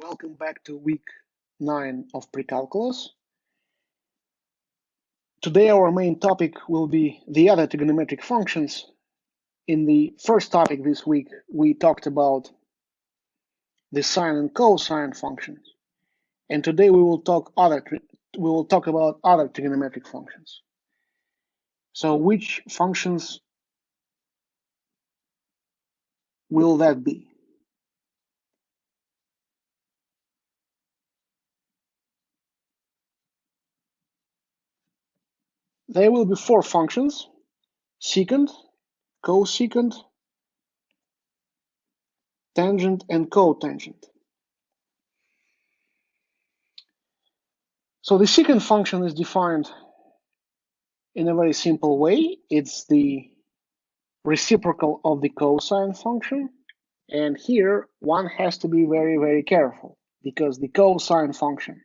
Welcome back to week 9 of pre-calculus. Today our main topic will be the other trigonometric functions. In the first topic this week, we talked about the sine and cosine functions. And today we will talk about other trigonometric functions. So which functions will that be? There will be 4 functions: secant, cosecant, tangent, and cotangent. So the secant function is defined in a very simple way. It's the reciprocal of the cosine function. And here one has to be very, very careful because the cosine function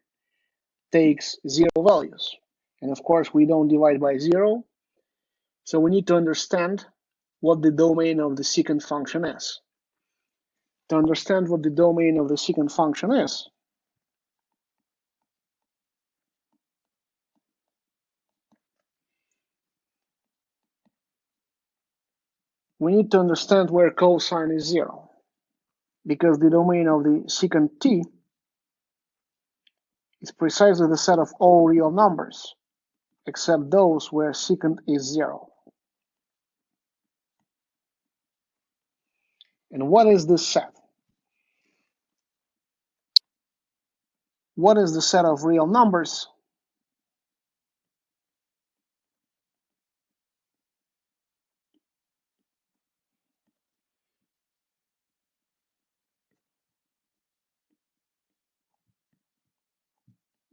takes 0 values. And of course, we don't divide by 0. So we need to understand what the domain of the secant function is. To understand what the domain of the secant function is, we need to understand where cosine is 0. Because the domain of the secant t is precisely the set of all real numbers, except those where secant is 0. And what is this set? What is the set of real numbers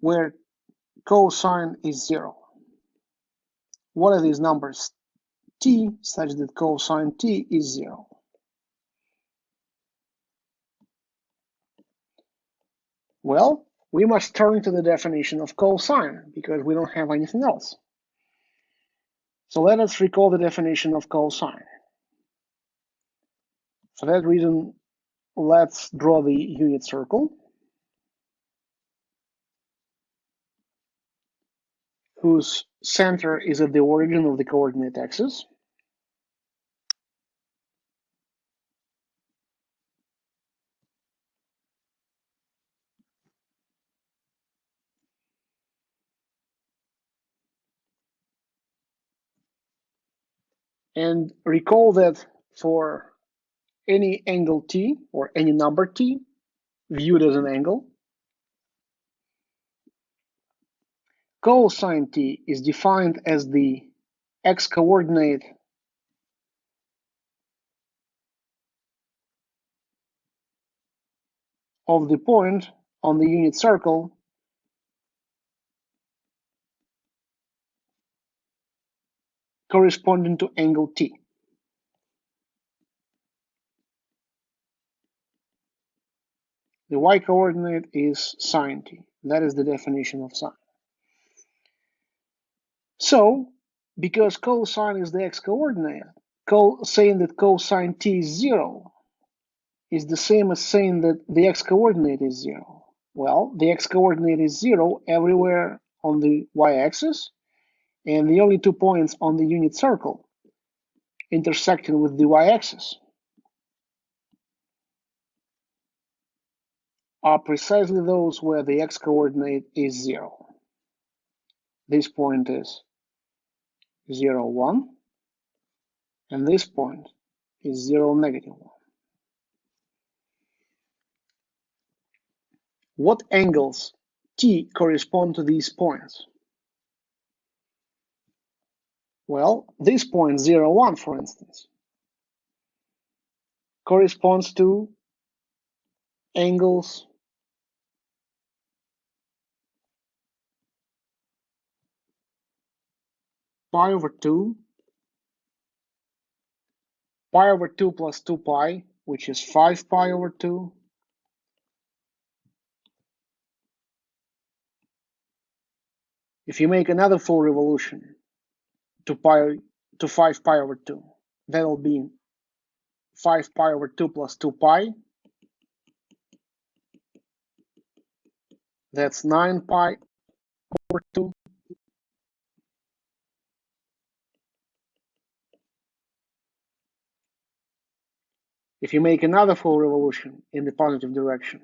where cosine is 0? What are these numbers t such that cosine t is 0? Well, we must turn to the definition of cosine because we don't have anything else. So let us recall the definition of cosine. For that reason, let's draw the unit circle whose center is at the origin of the coordinate axis. And recall that for any angle t or any number t viewed as an angle, cosine t is defined as the x-coordinate of the point on the unit circle corresponding to angle t. The y-coordinate is sine t. That is the definition of sine. So, because cosine is the x-coordinate, saying that cosine t is 0 is the same as saying that the x-coordinate is 0. Well, the x-coordinate is 0 everywhere on the y-axis, and the only 2 points on the unit circle intersecting with the y-axis are precisely those where the x-coordinate is 0. This point is 0, 1, and this point is 0, negative 1. What angles t correspond to these points? Well, this point 0, 1, for instance, corresponds to angles pi over 2, pi over 2 plus 2 pi, which is 5 pi over 2, if you make another full revolution to 5 pi over 2, that'll be 5 pi over 2 plus 2 pi, That's 9 pi over 2. If you make another full revolution in the positive direction,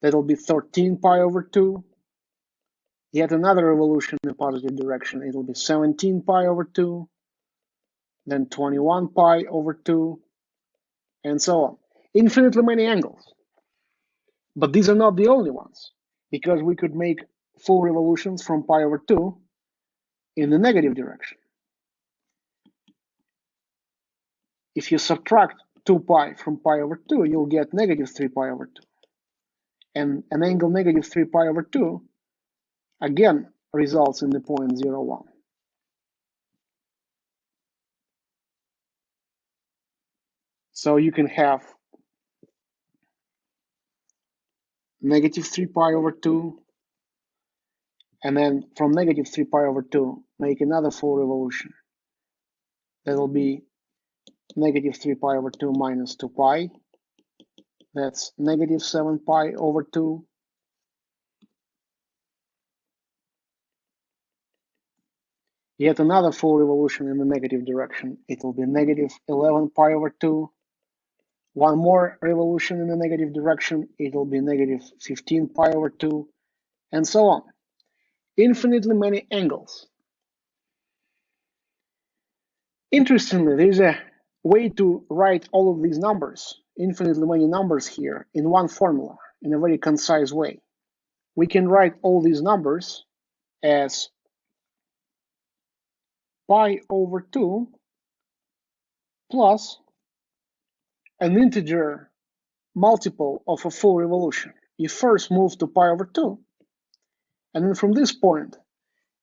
that'll be 13 pi over 2. Yet another revolution in the positive direction, it'll be 17 pi over 2, then 21 pi over 2, and so on. Infinitely many angles. But these are not the only ones, because we could make full revolutions from pi over 2 in the negative direction. If you subtract 2 pi from pi over 2, you'll get negative 3 pi over 2. And an angle negative 3 pi over 2, again, results in the point 0, 1. So you can have negative 3 pi over 2, and then from negative 3 pi over 2, make another full revolution. That'll be negative 3 pi over 2 minus 2 pi. That's negative 7 pi over 2. Yet another full revolution in the negative direction. It will be negative 11 pi over 2. One more revolution in the negative direction. It will be negative 15 pi over 2, and so on. Infinitely many angles. Interestingly, there is a way to write all of these numbers, infinitely many numbers here, in one formula, in a very concise way. We can write all these numbers as pi over 2 plus an integer multiple of a full revolution. You first move to pi over 2, and then from this point,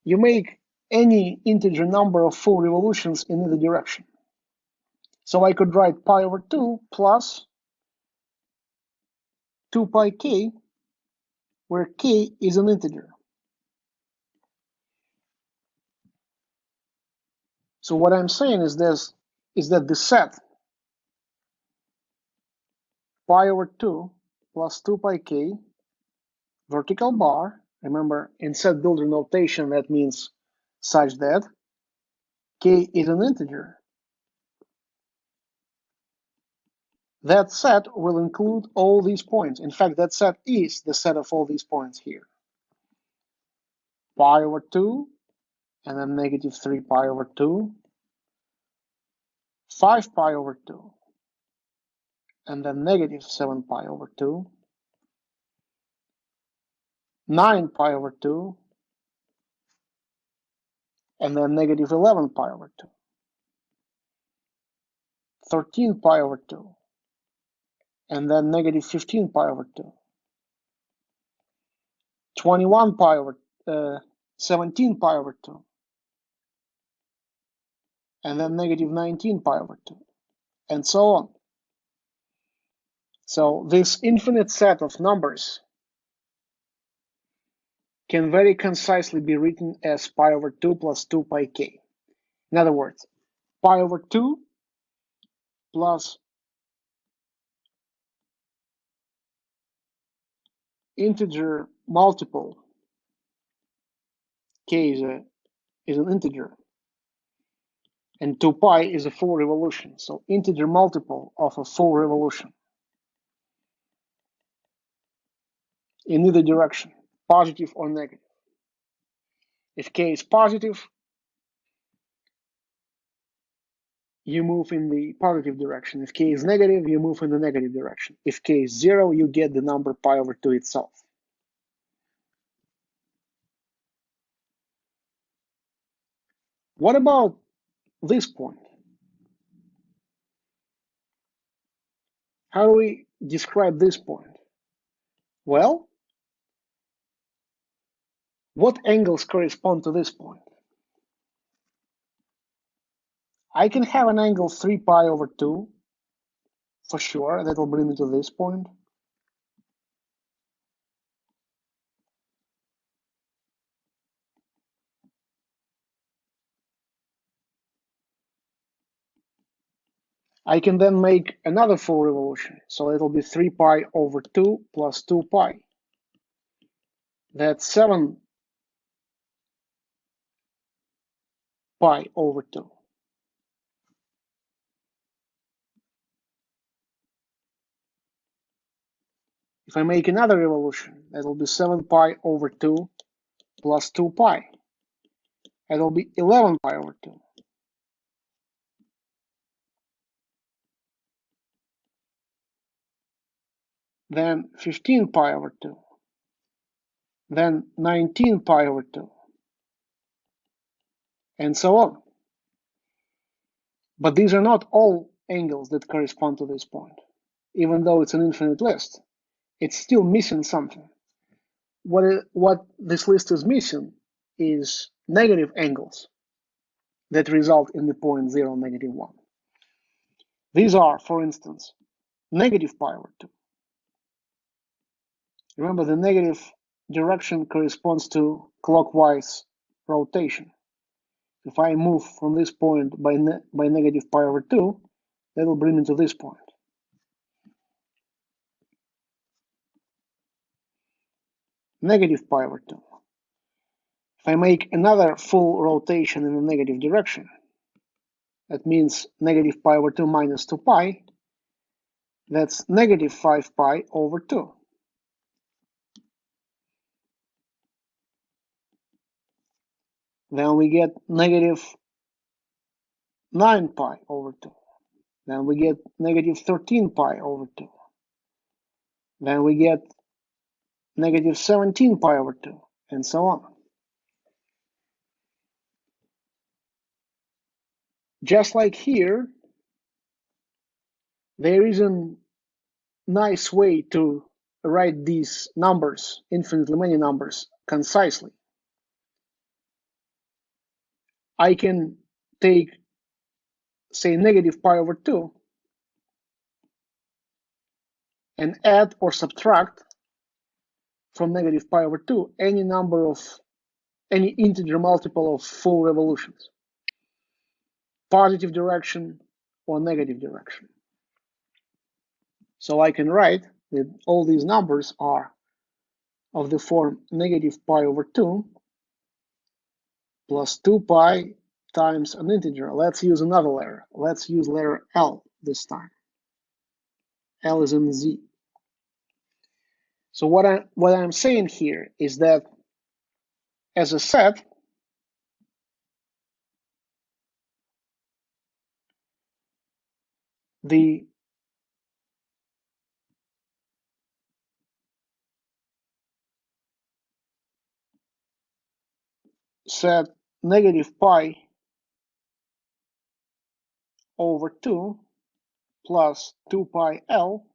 you make any integer number of full revolutions in either direction. So I could write pi over 2 plus 2 pi k, where k is an integer. So what I'm saying is this, is that the set pi over 2 plus 2 pi k, vertical bar, remember in set builder notation that means such that k is an integer. That set will include all these points. In fact, that set is the set of all these points here. Pi over 2, and then negative 3 pi over 2, 5 pi over 2, and then negative 7 pi over 2, 9 pi over 2, and then negative 11 pi over 2, 13 pi over 2, and then negative 15 pi over 2, 21 pi over 17 pi over 2, and then negative 19 pi over 2, and so on. So this infinite set of numbers can very concisely be written as pi over 2 plus 2 pi k. In other words, pi over 2 plus integer multiple, k is an integer, and 2 pi is a full revolution. So integer multiple of a full revolution in either direction, positive or negative. If k is positive, you move in the positive direction. If k is negative, you move in the negative direction. If k is 0, you get the number pi over 2 itself. What about this point? How do we describe this point? Well, what angles correspond to this point? I can have an angle 3 pi over 2, for sure, that will bring me to this point. I can then make another full revolution, so it'll be 3 pi over 2 plus 2 pi. That's 7 pi over 2. If I make another revolution, that'll be 7 pi over 2 plus 2 pi. That'll be 11 pi over 2. Then 15 pi over 2. Then 19 pi over 2. And so on. But these are not all angles that correspond to this point. Even though it's an infinite list, it's still missing something. What this list is missing is negative angles that result in the point 0, -1. These are, for instance, negative pi over 2. Remember, the negative direction corresponds to clockwise rotation. If I move from this point by negative pi over 2, that will bring me to this point. Negative pi over 2. If I make another full rotation in the negative direction, that means negative pi over 2 minus 2 pi, that's negative 5 pi over 2. Then we get negative 9 pi over 2. Then we get negative 13 pi over 2. Then we get negative 17 pi over 2, and so on. Just like here, there is a nice way to write these numbers, infinitely many numbers, concisely. I can take, say, negative pi over 2 and add or subtract from negative pi over 2 any integer multiple of full revolutions, positive direction or negative direction. So I can write that all these numbers are of the form negative pi over 2 plus 2 pi times an integer. Let's use another letter. Let's use letter L this time. L is in Z. So what I'm saying here is that as a set, the set negative pi over 2 plus 2 pi L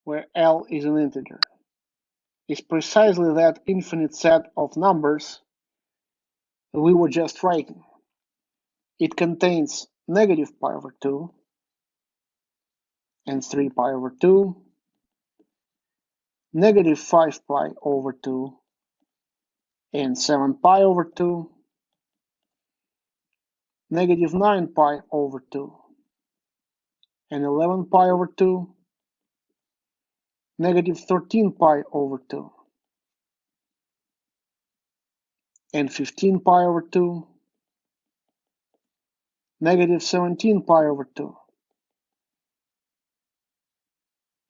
where L is an integer, is precisely that infinite set of numbers we were just writing. It contains negative pi over 2 and 3 pi over 2, negative 5 pi over 2 and 7 pi over 2, negative 9 pi over 2 and 11 pi over 2, negative 13 pi over 2 and 15 pi over 2, negative 17 pi over 2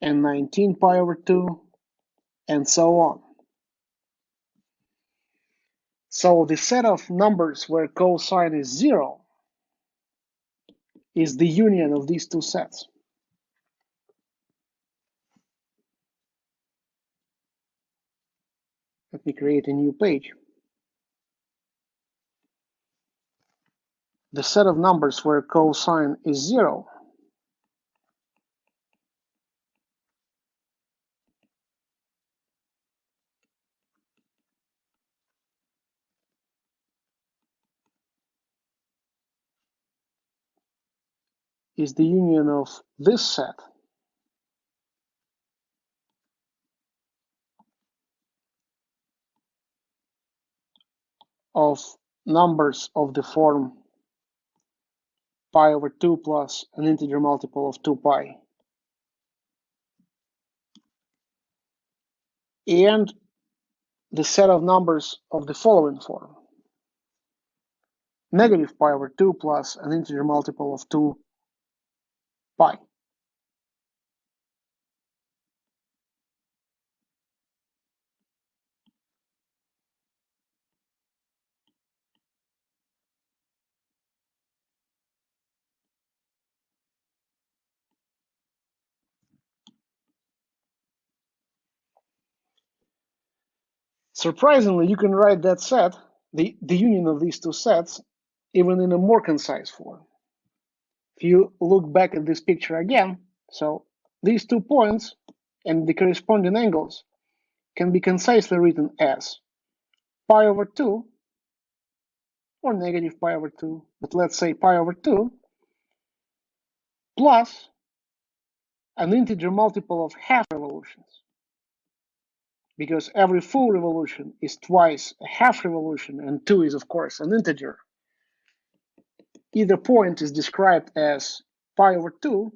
and 19 pi over 2, and so on. So the set of numbers where cosine is 0 is the union of these two sets. Let me create a new page. The set of numbers where cosine is 0 is the union of this set of numbers of the form pi over 2 plus an integer multiple of 2 pi. And the set of numbers of the following form. Negative pi over 2 plus an integer multiple of 2 pi. Surprisingly, you can write that set, the union of these two sets, even in a more concise form. If you look back at this picture again, so these 2 points and the corresponding angles can be concisely written as pi over 2 or negative pi over 2, but let's say pi over 2 plus an integer multiple of half revolutions, because every full revolution is twice a half revolution, and 2 is, of course, an integer. Either point is described as pi over 2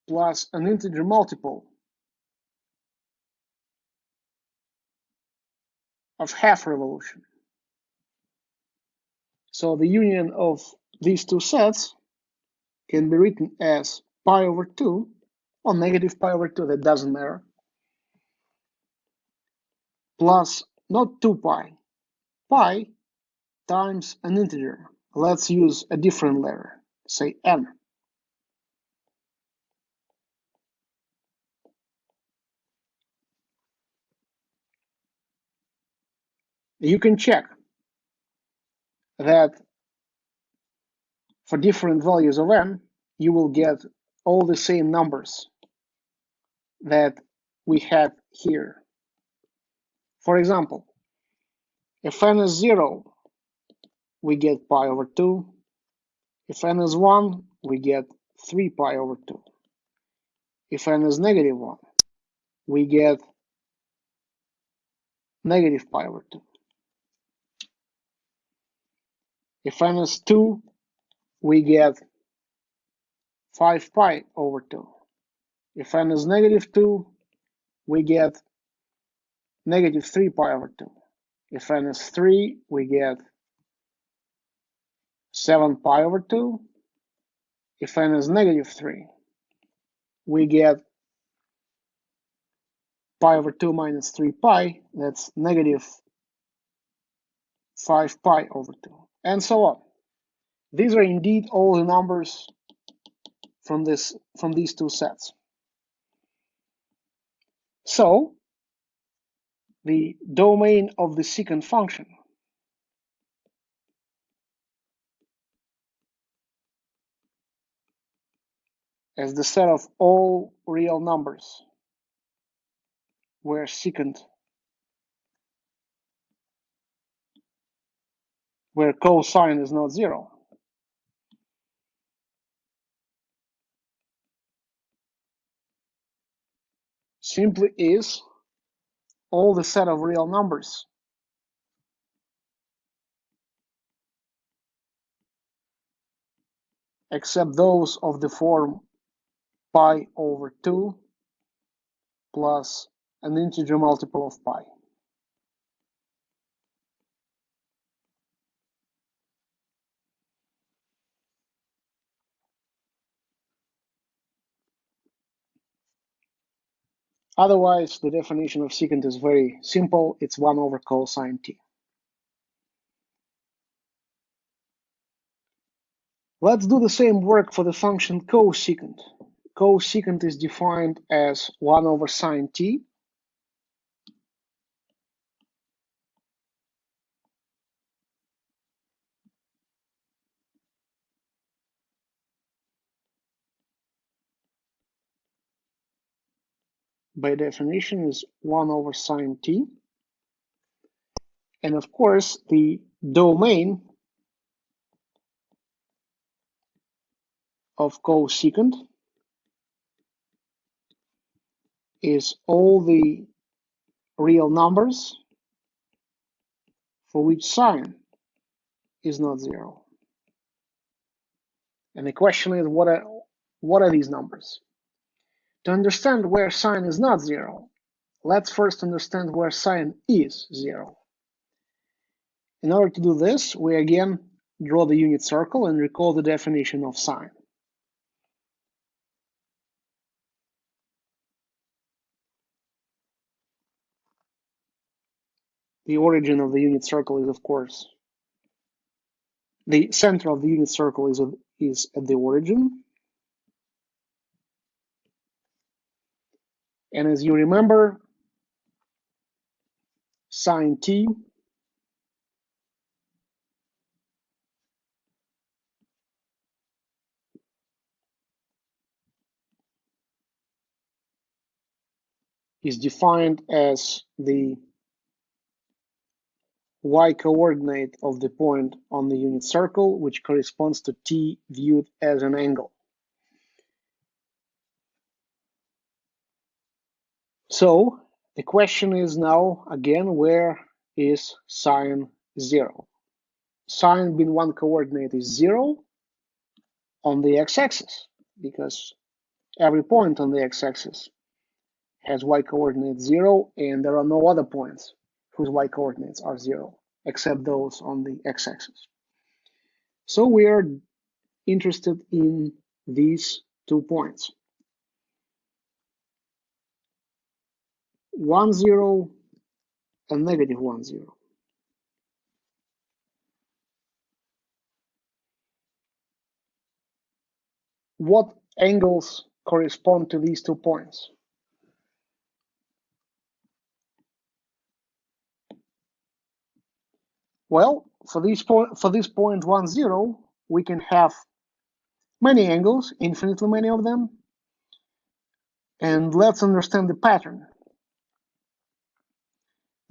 plus an integer multiple of half revolution. So the union of these two sets can be written as pi over 2 or negative pi over 2, that doesn't matter, plus not 2 pi times an integer. Let's use a different letter, say n. You can check that for different values of n, you will get all the same numbers that we had here. For example, if n is 0, we get pi over 2. If n is 1, we get 3 pi over 2. If n is negative 1, we get negative pi over 2. If n is 2, we get 5 pi over 2. If n is negative 2, we get negative 3 pi over 2. If n is 3, we get 7 pi over 2. If n is negative 3, we get pi over 2 minus 3 pi, that's negative 5 pi over 2, and so on. These are indeed all the numbers from these two sets. So the domain of the secant function is the set of all real numbers where cosine is not 0. Simply is all the set of real numbers except those of the form pi over 2 plus an integer multiple of pi. Otherwise, the definition of secant is very simple. It's 1 over cosine t. Let's do the same work for the function cosecant. Cosecant is defined as 1 over sine t. By definition is 1 over sine t. And of course, the domain of cosecant is all the real numbers for which sine is not 0. And the question is, what are these numbers? To understand where sine is not zero, let's first understand where sine is zero. In order to do this, we again draw the unit circle and recall the definition of sine. The origin of the unit circle is, of course, the center of the unit circle is at the origin. And as you remember, sine t is defined as the y-coordinate of the point on the unit circle, which corresponds to t viewed as an angle. So the question is now, again, where is sine zero? Sine being one coordinate is zero on the x-axis, because every point on the x-axis has y-coordinate 0, and there are no other points whose y-coordinates are 0, except those on the x-axis. So we are interested in these 2 points. 1, 0 and negative 1, 0. What angles correspond to these 2 points? Well, for this point 1, 0, we can have many angles, infinitely many of them. And let's understand the pattern.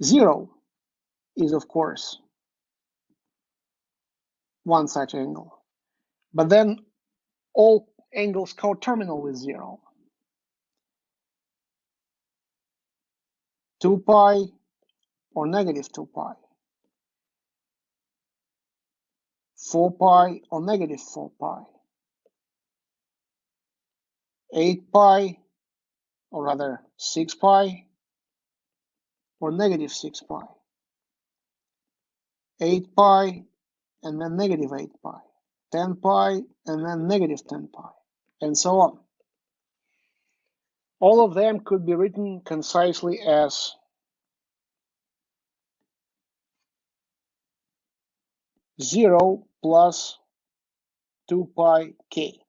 0 is, of course, one such angle. But then all angles coterminal with 0. 2 pi or negative 2 pi. 4 pi or negative 4 pi. 8 pi, or rather 6 pi, or negative 6 pi. 8 pi, and then negative 8 pi. 10 pi, and then negative 10 pi, and so on. All of them could be written concisely as 0 plus 2 pi k,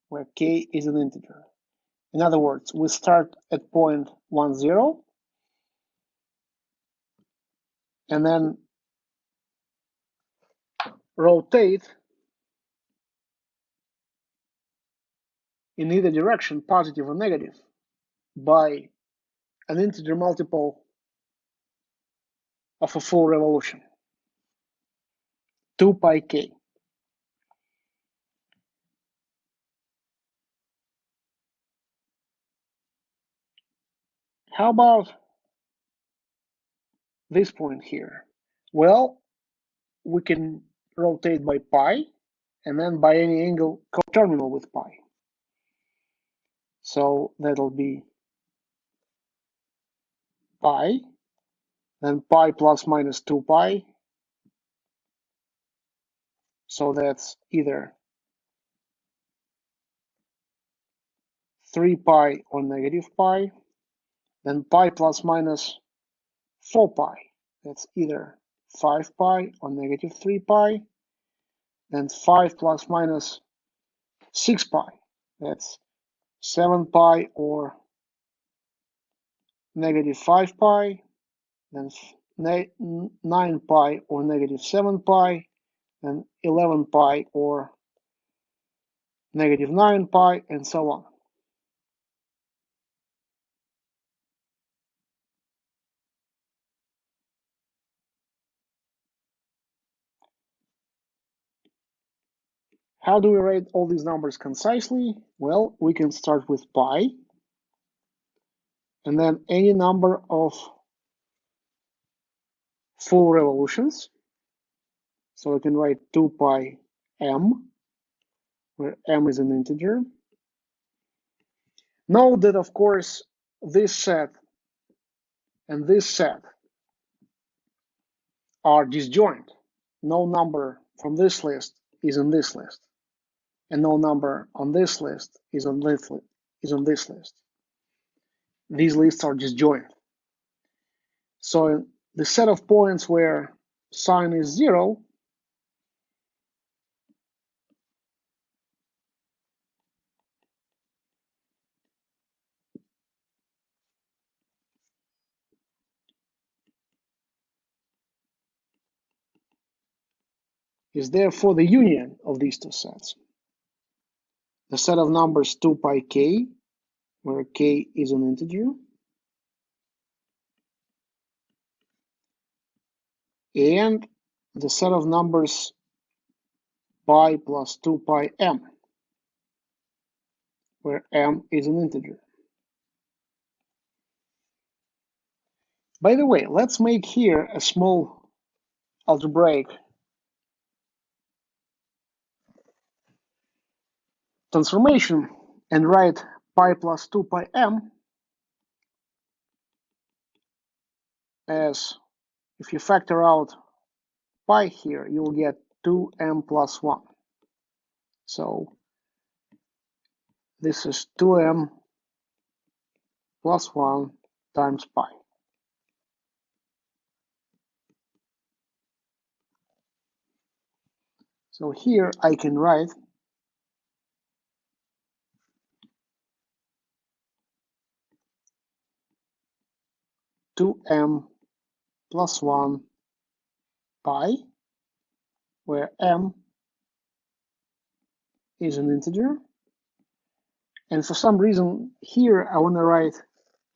where k is an integer. In other words, we start at point 1, 0, and then rotate in either direction, positive or negative, by an integer multiple of a full revolution, 2 pi k. How about this point here? Well, we can rotate by pi, and then by any angle coterminal with pi. So that'll be pi, then pi plus minus 2 pi. So that's either 3 pi or negative pi, then pi plus minus 4 pi. That's either 5 pi or negative 3 pi, then 5 plus minus 6 pi. That's 7 pi or negative 5 pi, then 9 pi or negative 7 pi, and 11 pi or negative 9 pi, and so on. How do we write all these numbers concisely? Well, we can start with pi, and then any number of full revolutions. So we can write 2 pi m, where m is an integer. Note that, of course, this set and this set are disjoint. No number from this list is in this list, and no number on this list is on this list. These lists are disjoint. So the set of points where sign is 0 is therefore the union of these two sets. The set of numbers 2 pi k, where k is an integer, and the set of numbers pi plus 2 pi m, where m is an integer. By the way, let's make here a small algebraic transformation and write pi plus 2 pi m as, if you factor out pi here, you'll get 2m plus 1. So this is 2m plus 1 times pi. So here I can write two m plus 1 pi, where m is an integer. And for some reason here I want to write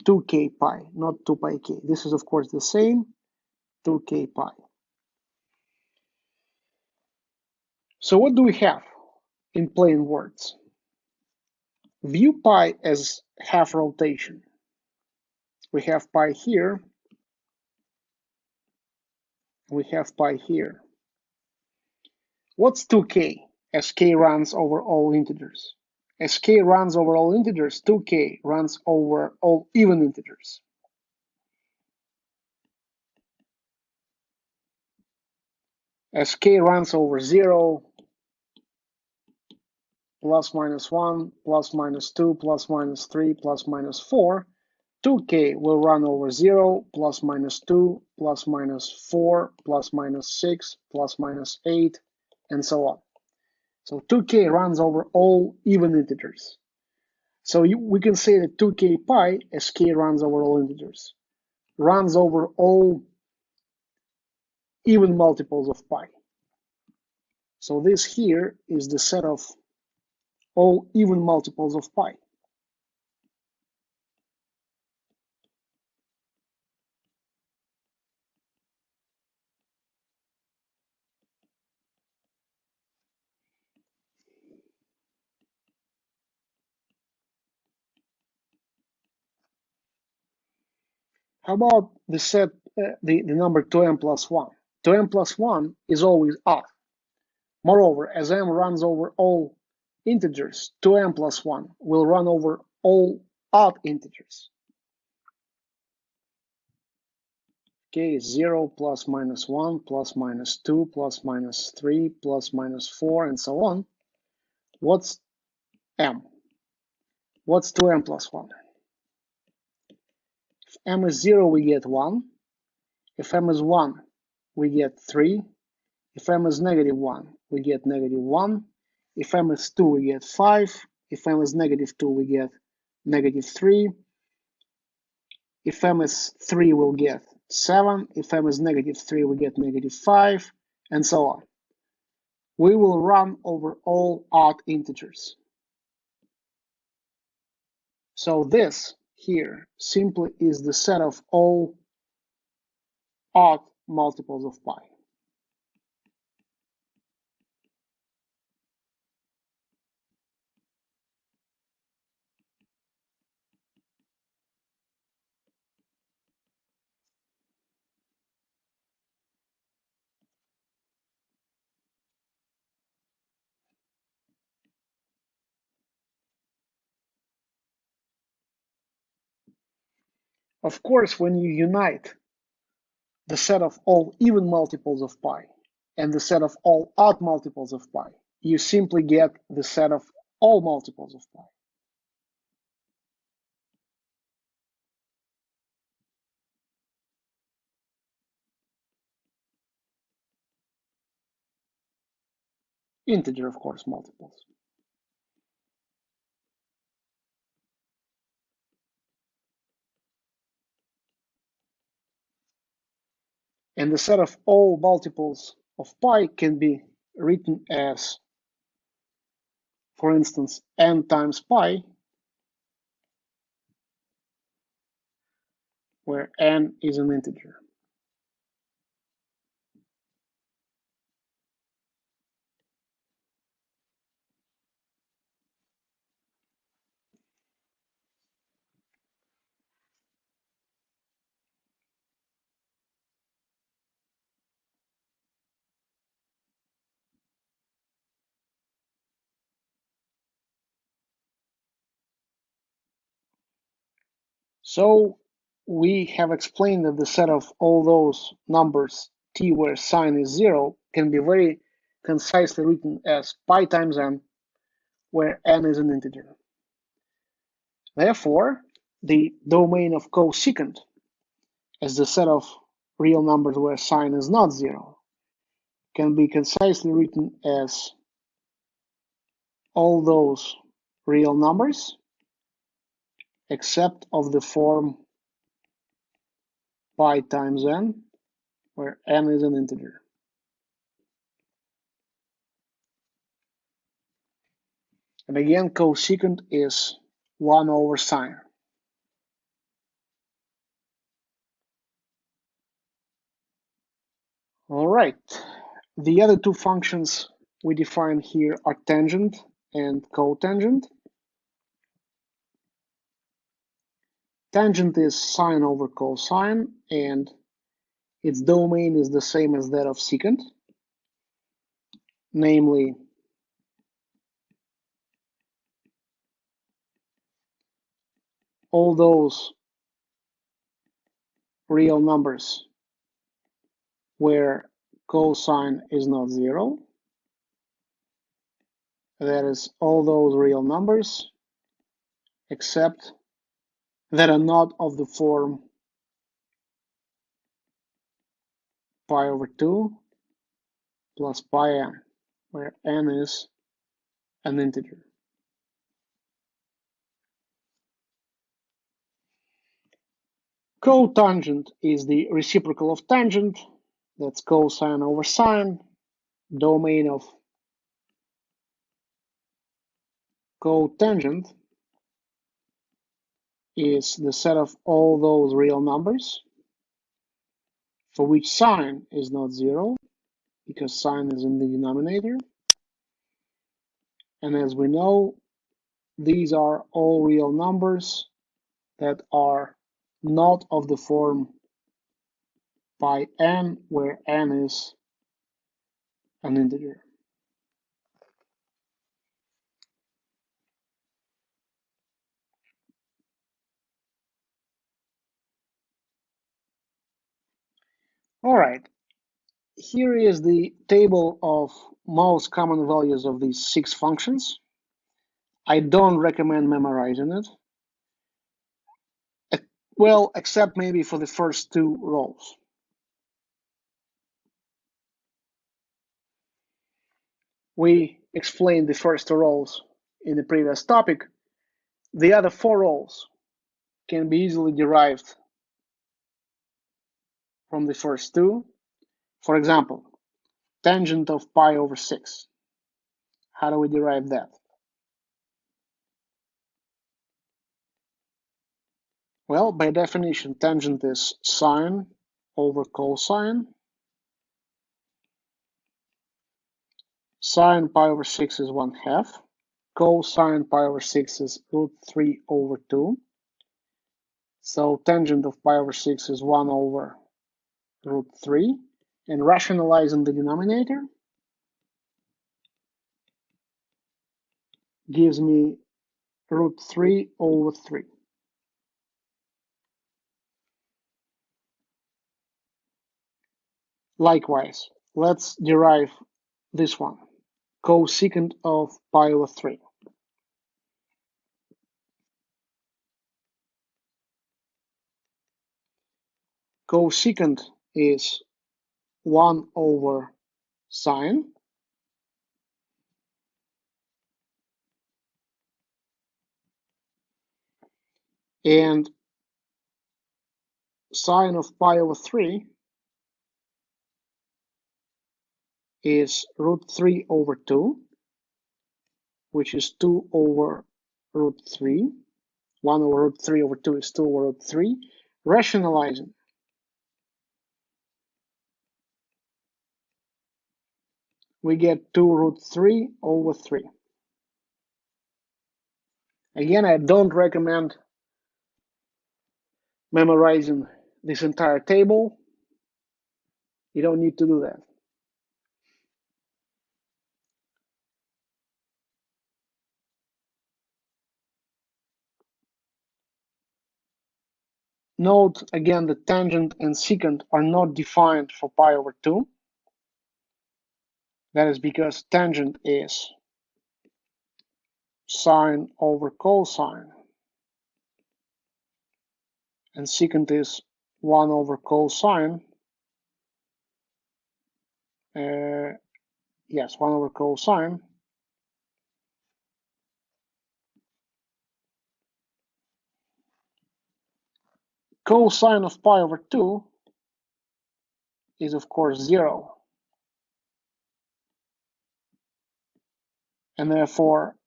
2k pi, not 2 pi k. This is of course the same, 2k pi. So what do we have in plain words? View pi as half rotation. We have pi here, we have pi here. What's 2k as k runs over all integers? As k runs over all integers, 2k runs over all even integers. As k runs over 0, plus minus 1, plus minus 2, plus minus 3, plus minus 4, 2k will run over 0, plus minus 2, plus minus 4, plus minus 6, plus minus 8, and so on. So 2k runs over all even integers. So we can say that 2k pi, as k runs over all integers, runs over all even multiples of pi. So this here is the set of all even multiples of pi. How about the set, the number 2m plus 1? 2m plus 1 is always odd. Moreover, as m runs over all integers, 2m plus 1 will run over all odd integers. K is 0, plus minus 1, plus minus 2, plus minus 3, plus minus 4, and so on. What's m? What's 2m plus 1? If m is 0, we get 1. If m is 1, we get 3. If m is negative 1, we get negative 1. If m is 2, we get 5. If m is negative 2, we get negative 3. If m is 3, we'll get 7. If m is negative 3, we get negative 5, and so on. We will run over all odd integers. So this here simply is the set of all odd multiples of pi. Of course, when you unite the set of all even multiples of pi and the set of all odd multiples of pi, you simply get the set of all multiples of pi. Integer, of course, multiples. And the set of all multiples of pi can be written as, for instance, n times pi, where n is an integer. So we have explained that the set of all those numbers t where sign is 0 can be very concisely written as pi times n, where n is an integer. Therefore, the domain of cosecant as the set of real numbers where sign is not 0 can be concisely written as all those real numbers except of the form pi times n, where n is an integer. And again, cosecant is 1 over sine. All right, the other two functions we define here are tangent and cotangent. Tangent is sine over cosine, and its domain is the same as that of secant, namely all those real numbers where cosine is not 0. That is, all those real numbers except that are not of the form pi over 2 plus pi n, where n is an integer. Cotangent is the reciprocal of tangent. That's cosine over sine. Domain of cotangent is the set of all those real numbers for which sine is not 0, because sine is in the denominator. And as we know, these are all real numbers that are not of the form pi n, where n is an integer. All right, here is the table of most common values of these 6 functions. I don't recommend memorizing it. Well, except maybe for the first 2 rows. We explained the first 2 rows in the previous topic. The other 4 rows can be easily derived from the first 2. For example, tangent of pi over 6. How do we derive that? Well, by definition, tangent is sine over cosine. Sine pi over 6 is 1/2. Cosine pi over 6 is root 3 over 2. So tangent of pi over 6 is 1 over root 3. And rationalizing the denominator gives me root 3 over 3. Likewise, let's derive this one, cosecant of pi over 3. Cosecant is 1 over sine, and sine of pi over 3 is root 3 over 2, which is 2 over root 3. 1 over root 3 over 2 is 2 over root 3. Rationalizing, we get 2 root 3 over 3. Again, I don't recommend memorizing this entire table. You don't need to do that. Note again that tangent and secant are not defined for pi over 2. That is because tangent is sine over cosine, and secant is 1 over cosine. Yes, 1 over cosine. Cosine of pi over 2 is, of course, 0. And therefore,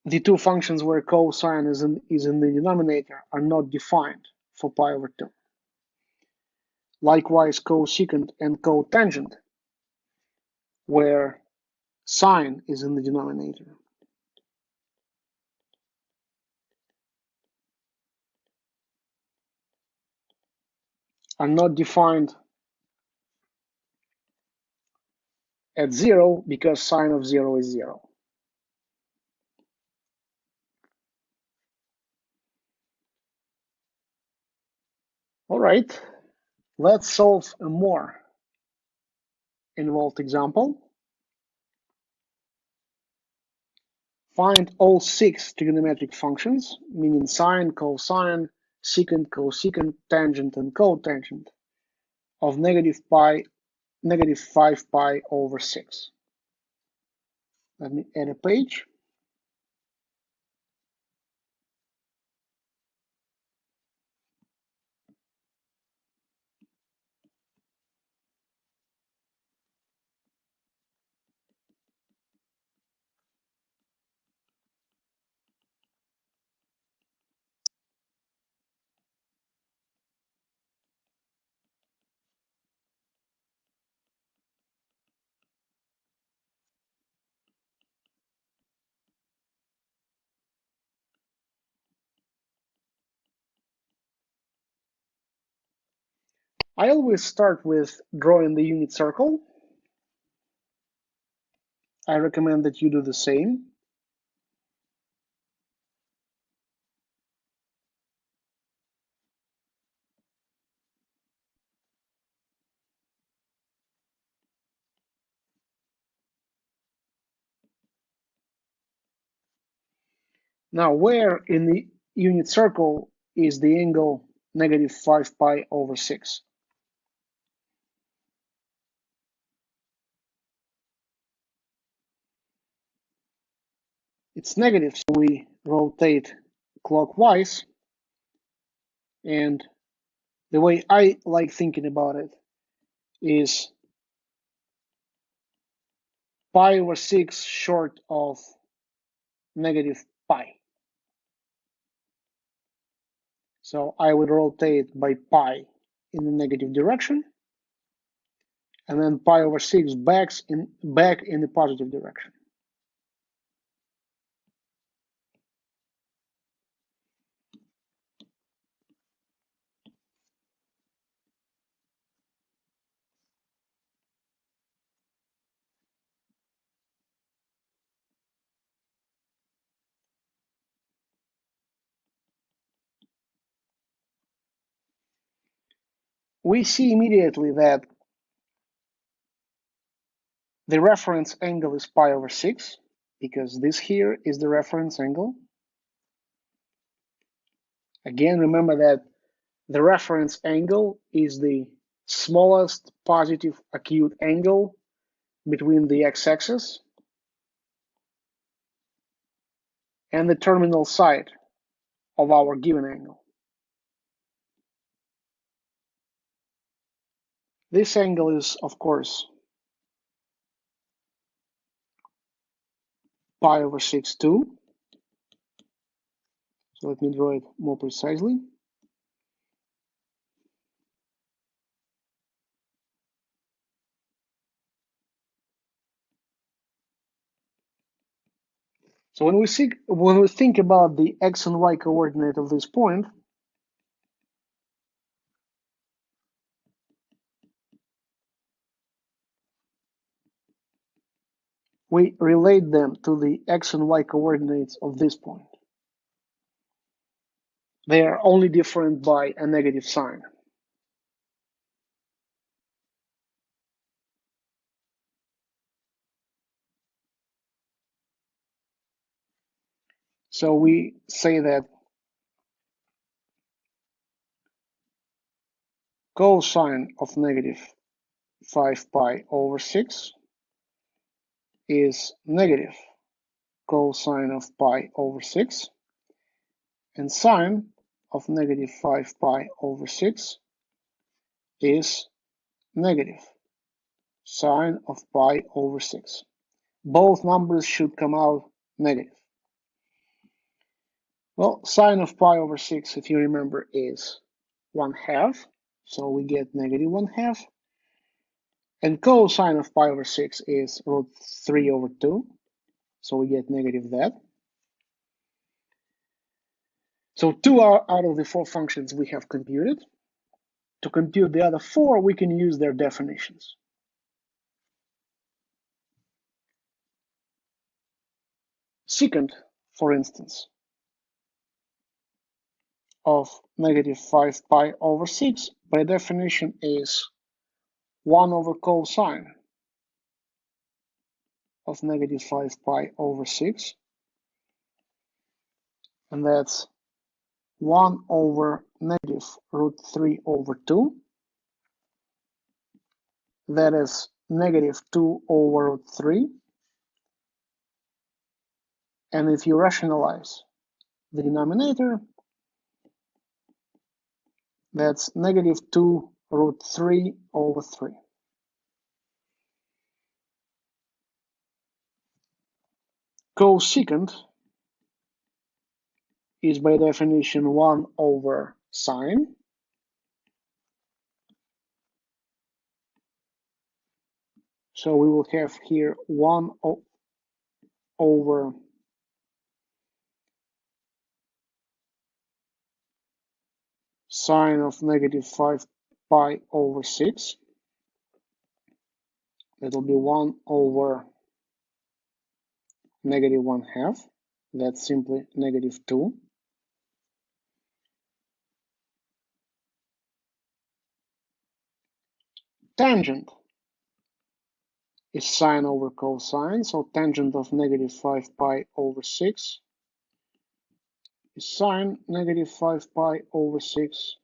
the two functions where cosine is in the denominator are not defined for pi over 2. Likewise, cosecant and cotangent, where sine is in the denominator, are not defined at 0 because sine of 0 is 0. All right, let's solve a more involved example. Find all 6 trigonometric functions, meaning sine, cosine, secant, cosecant, tangent, and cotangent, of negative 5 pi over 6. Let me add a page. I always start with drawing the unit circle. I recommend that you do the same. Now, where in the unit circle is the angle negative 5 pi over 6? It's negative, so we rotate clockwise. And the way I like thinking about it is pi over 6 short of negative pi. So I would rotate by pi in the negative direction, and then pi over 6 back in the positive direction. We see immediately that The reference angle is pi over 6, because this here is the reference angle. Again, remember that the reference angle is the smallest positive acute angle between the x-axis and the terminal side of our given angle. This angle is, of course, pi over 6 too. So let me draw it more precisely. So when we think about the x and y coordinate of this point, we relate them to the x and y coordinates of this point. They are only different by a negative sign. So we say that cosine of negative 5 pi over 6 is negative cosine of pi over 6, and sine of negative 5 pi over 6 is negative sine of pi over 6. Both numbers should come out negative. Well, sine of pi over 6, if you remember, is 1/2, so we get negative 1/2. And cosine of pi over 6 is root 3 over 2, so we get negative that. So 2 out of the 4 functions we have computed. To compute the other 4, we can use their definitions. Secant, for instance, of negative 5 pi over 6 by definition is 1 over cosine of negative 5 pi over 6, and that's 1 over negative root 3 over 2. That is negative 2 over root 3. And if you rationalize the denominator, that's negative 2 root 3 over 3. Cosecant is by definition 1 over sine. So we will have here 1 over sine of negative 5 pi over 6. That'll be 1 over negative 1/2. That's simply negative 2. Tangent is sine over cosine, so tangent of negative 5 pi over 6 is sine negative 5 pi over 6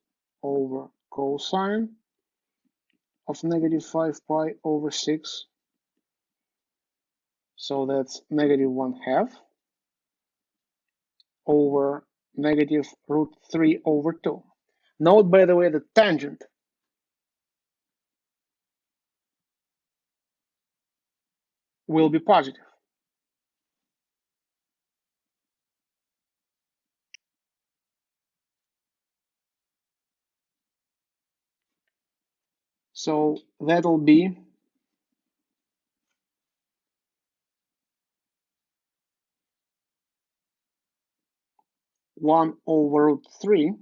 over cosine of negative 5 pi over 6. So that's negative 1/2 over negative root 3 over 2. Note, by the way, the tangent will be positive. So that'll be 1 over root 3,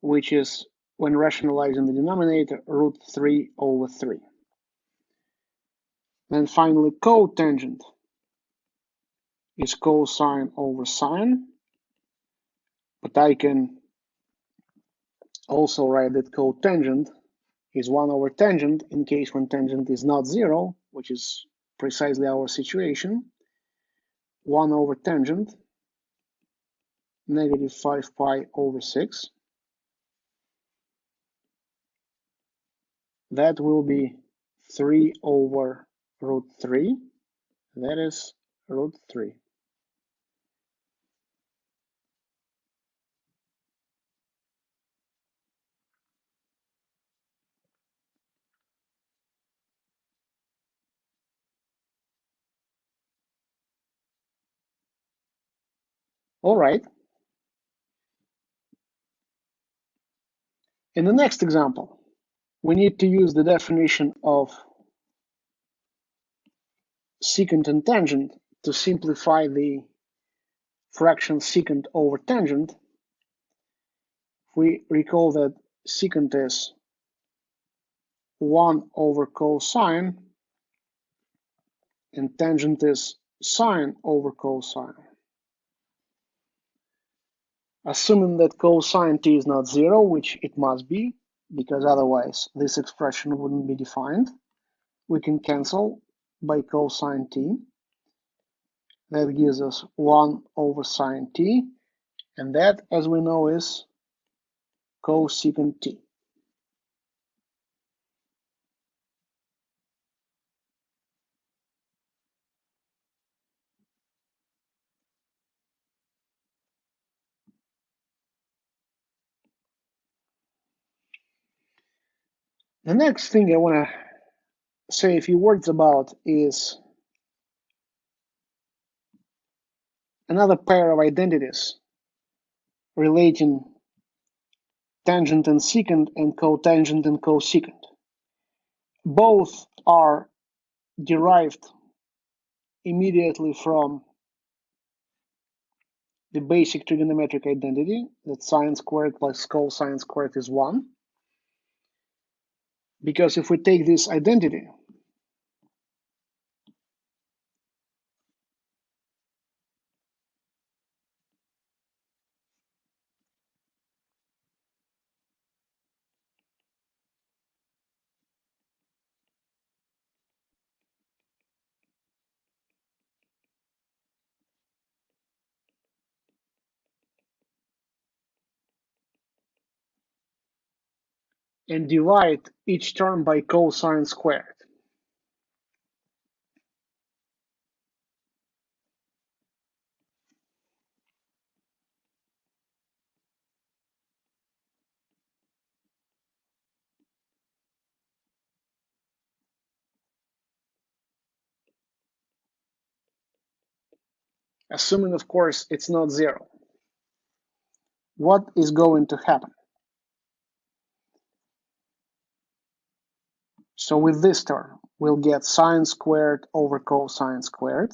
which is, when rationalizing the denominator, root 3 over 3. Then finally, cotangent is cosine over sine, but I can also write that cotangent is 1 over tangent in case when tangent is not 0, which is precisely our situation. 1 over tangent, negative 5 pi over 6. That will be 3 over root 3. That is root 3. All right. In the next example, we need to use the definition of secant and tangent to simplify the fraction secant over tangent. We recall that secant is 1 over cosine and tangent is sine over cosine. Assuming that cosine t is not 0, which it must be, because otherwise this expression wouldn't be defined, we can cancel by cosine t. That gives us 1 over sine t, and that, as we know, is cosecant t. The next thing I want to say a few words about is another pair of identities relating tangent and secant and cotangent and cosecant. Both are derived immediately from the basic trigonometric identity that sine squared plus cosine squared is 1. Because if we take this identity and divide each term by cosine squared, assuming, of course, it's not 0, what is going to happen? So with this term, we'll get sine squared over cosine squared.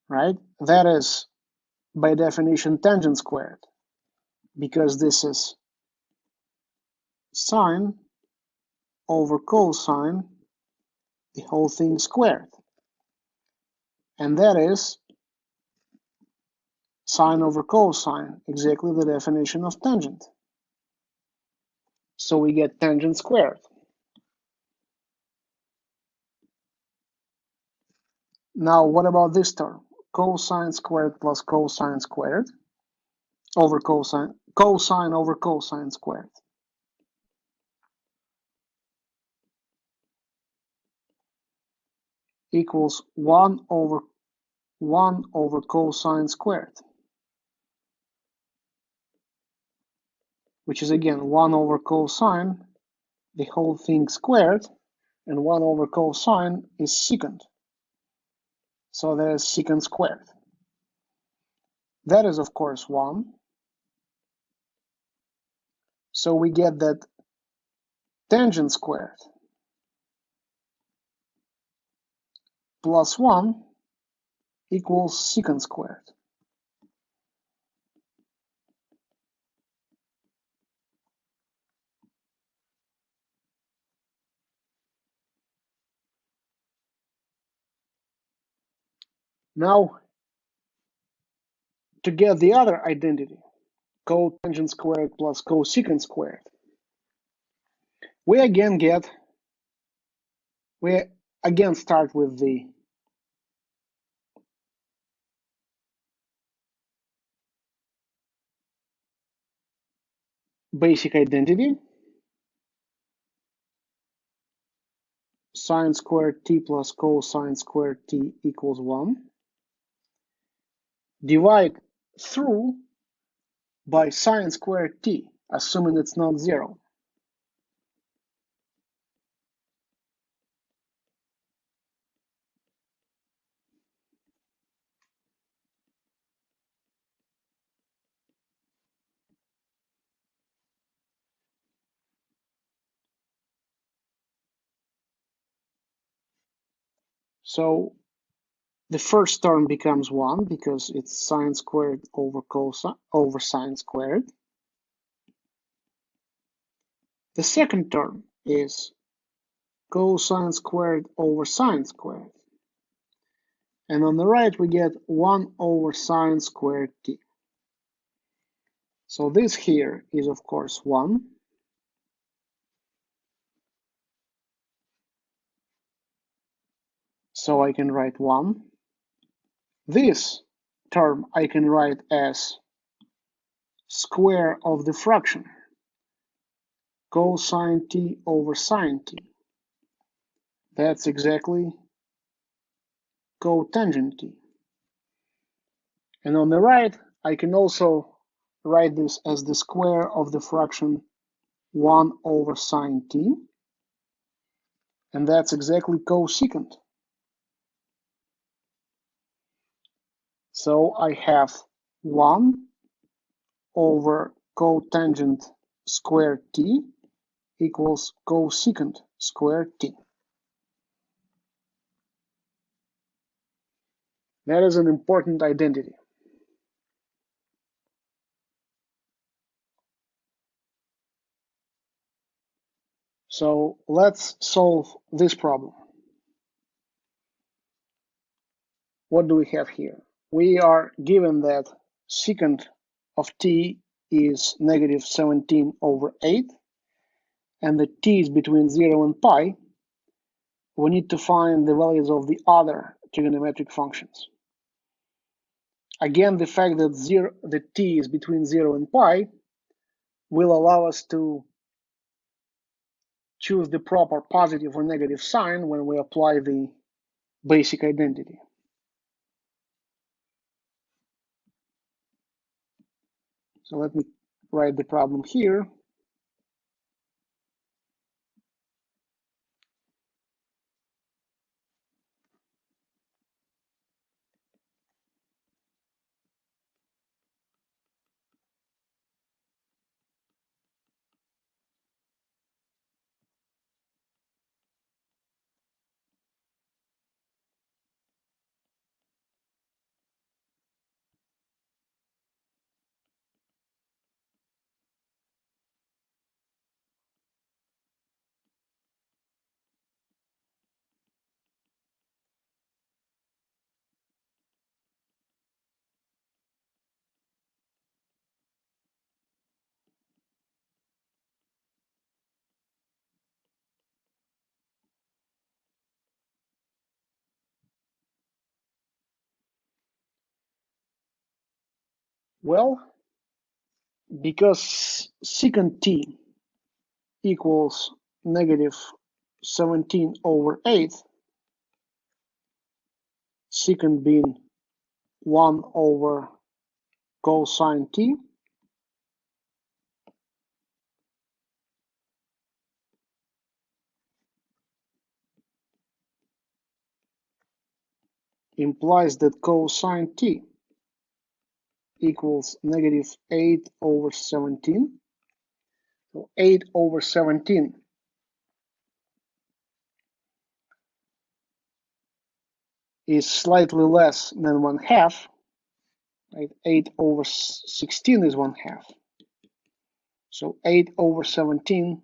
Right? That is, by definition, tangent squared, because this is sine over cosine, the whole thing squared. And that is sine over cosine, exactly the definition of tangent. So we get tangent squared. Now, what about this term? Cosine squared plus cosine squared over cosine over cosine squared equals 1 over cosine squared, which is again 1 over cosine, the whole thing squared, and 1 over cosine is secant. So there's secant squared. That is, of course, 1. So we get that tangent squared plus 1 equals secant squared. Now, to get the other identity, cotangent squared plus cosecant squared, we again start with the basic identity, sine squared t plus cosine squared t equals 1. Divide through by sine squared t, assuming it's not 0. So the first term becomes 1 because it's sine squared over cosine over sine squared. The second term is cosine squared over sine squared. And on the right, we get 1 over sine squared t. So this here is, of course, 1. So I can write 1. This term I can write as square of the fraction, cosine t over sine t. That's exactly cotangent t. And on the right, I can also write this as the square of the fraction 1 over sine t. And that's exactly cosecant. So I have 1 over cotangent squared t equals cosecant squared t. That is an important identity. So let's solve this problem. What do we have here? We are given that secant of t is negative 17 over 8, and the t is between 0 and pi. We need to find the values of the other trigonometric functions. Again, the fact that t is between 0 and pi will allow us to choose the proper positive or negative sign when we apply the basic identity. So let me write the problem here. Well, because secant t equals negative 17 over 8, secant being 1 over cosine t, implies that cosine t equals negative 8 over 17. So 8 over 17 is slightly less than 1/2. Right? 8 over 16 is 1/2. So 8 over 17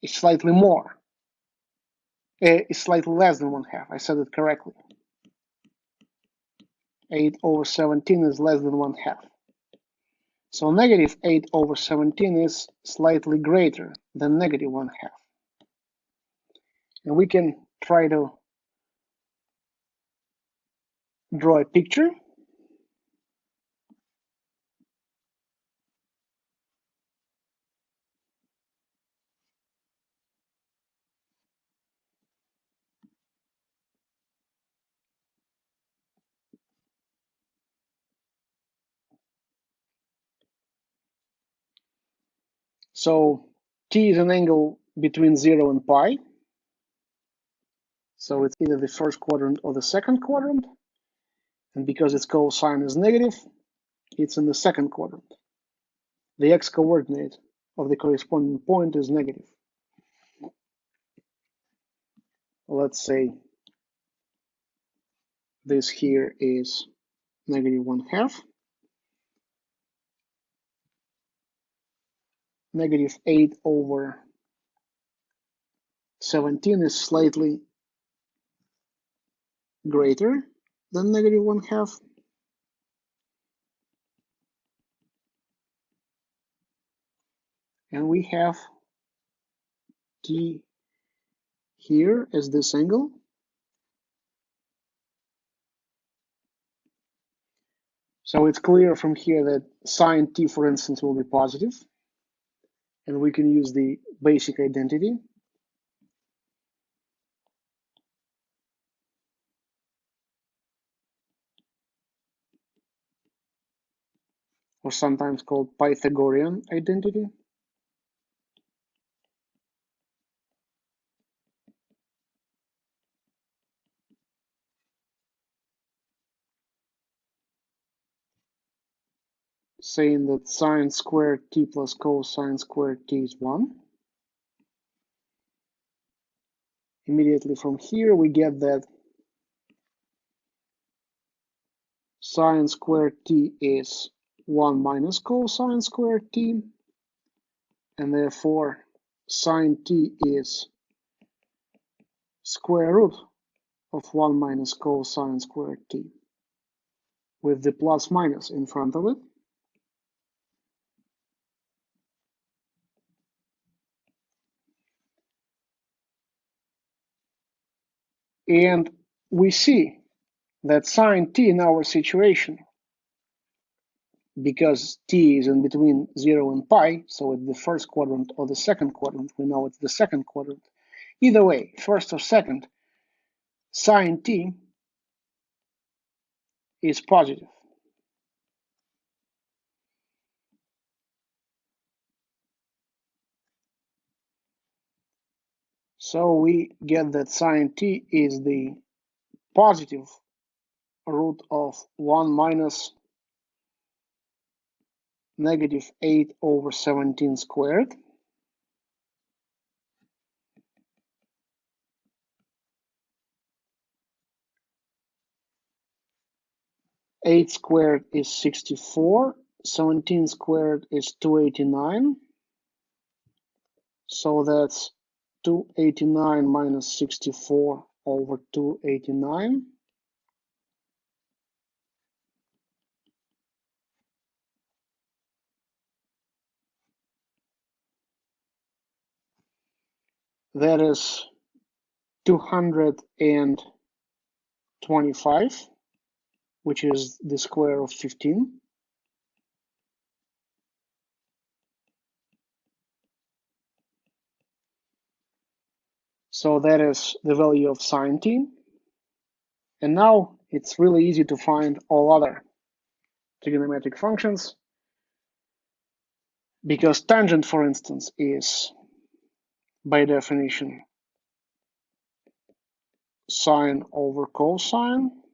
is slightly more. It's slightly less than 1/2. I said it correctly. 8/17 is less than 1/2. So negative 8/17 is slightly greater than negative 1/2. And we can try to draw a picture. So t is an angle between 0 and pi. So it's either the first quadrant or the second quadrant. And because its cosine is negative, it's in the second quadrant. The x-coordinate of the corresponding point is negative. Let's say this here is negative 1/2. Negative 8/17 is slightly greater than negative 1/2. And we have t here as this angle. So it's clear from here that sine t, for instance, will be positive. And we can use the basic identity. Or sometimes called Pythagorean identity. Saying that sine squared t plus cosine squared t is 1. Immediately from here, we get that sine squared t is 1 minus cosine squared t, and therefore sine t is square root of 1 minus cosine squared t, with the plus minus in front of it. And we see that sine t in our situation, because t is in between 0 and pi, so it's the first quadrant or the second quadrant, we know it's the second quadrant. Either way, first or second, sine t is positive. So we get that sine t is the positive root of 1 minus negative 8/17 squared. Eight squared is 64. 17 squared is 289. So that's 289 minus 64 over 289. That is 225, which is the square of 15. So that is the value of sine t. And now it's really easy to find all other trigonometric functions, because tangent, for instance, is by definition sine over cosine.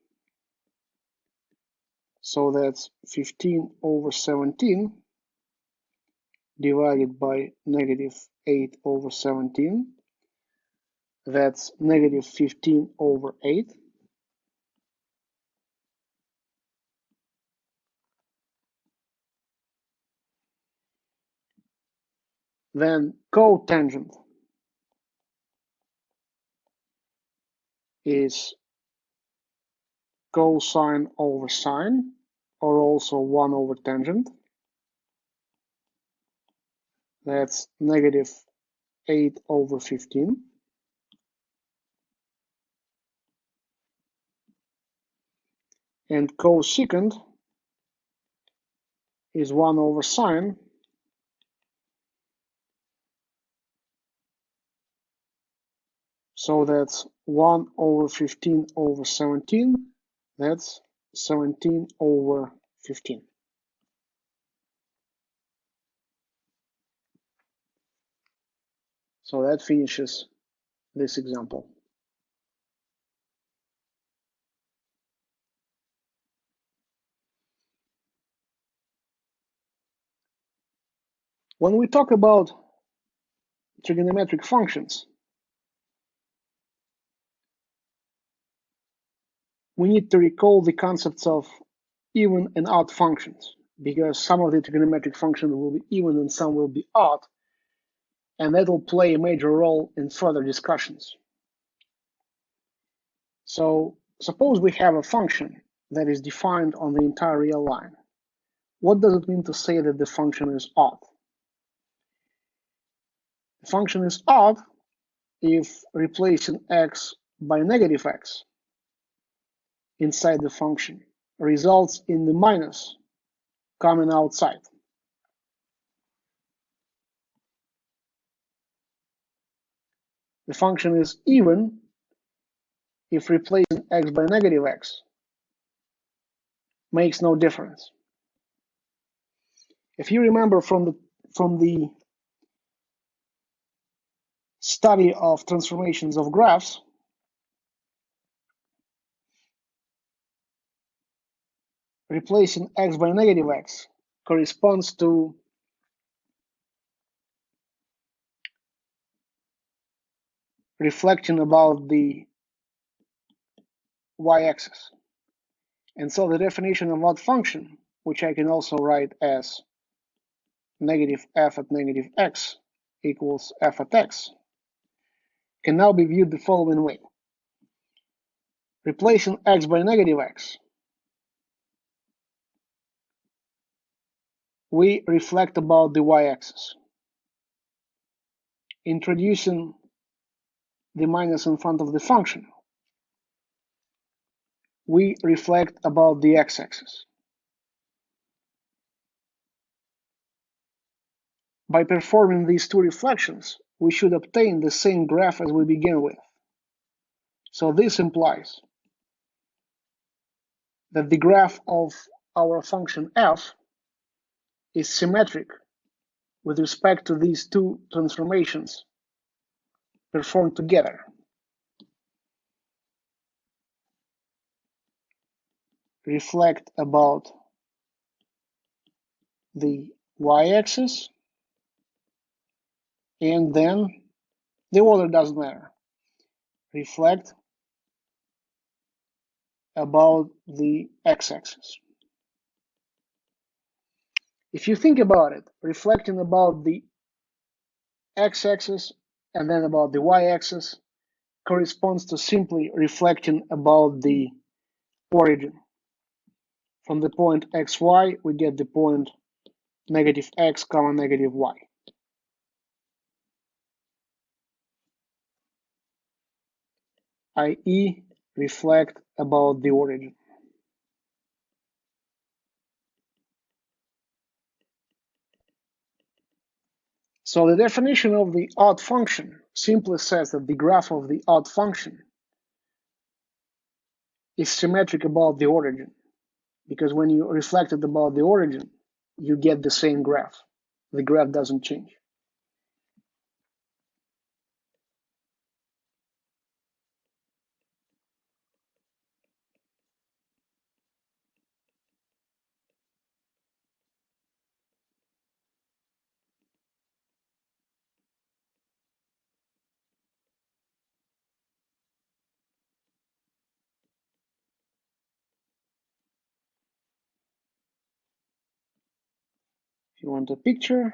So that's 15/17 divided by negative 8/17. That's negative 15/8. Then cotangent is cosine over sine, or also 1 over tangent. That's negative 8 over 15. And cosecant is 1 over sine. So that's 1 over 15 over 17. That's 17 over 15. So that finishes this example. When we talk about trigonometric functions, we need to recall the concepts of even and odd functions, because some of the trigonometric functions will be even and some will be odd, and that will play a major role in further discussions. So suppose we have a function that is defined on the entire real line. What does it mean to say that the function is odd? The function is odd if replacing x by negative x inside the function results in the minus coming outside. The function is even if replacing x by negative x makes no difference. If you remember from the study of transformations of graphs, replacing x by negative x corresponds to reflecting about the y-axis. And so the definition of odd function, which I can also write as negative f at negative x equals f at x, can now be viewed the following way. Replacing x by negative x, we reflect about the y-axis. Introducing the minus in front of the function, we reflect about the x-axis. By performing these two reflections, we should obtain the same graph as we begin with. So this implies that the graph of our function f is symmetric with respect to these two transformations performed together. Reflect about the y-axis, and then the order doesn't matter. Reflect about the x-axis. If you think about it, reflecting about the x-axis and then about the y-axis corresponds to simply reflecting about the origin. From the point xy, we get the point negative x comma negative y. i.e., reflect about the origin. So the definition of the odd function simply says that the graph of the odd function is symmetric about the origin, because when you reflect it about the origin, you get the same graph. The graph doesn't change. If you want a picture,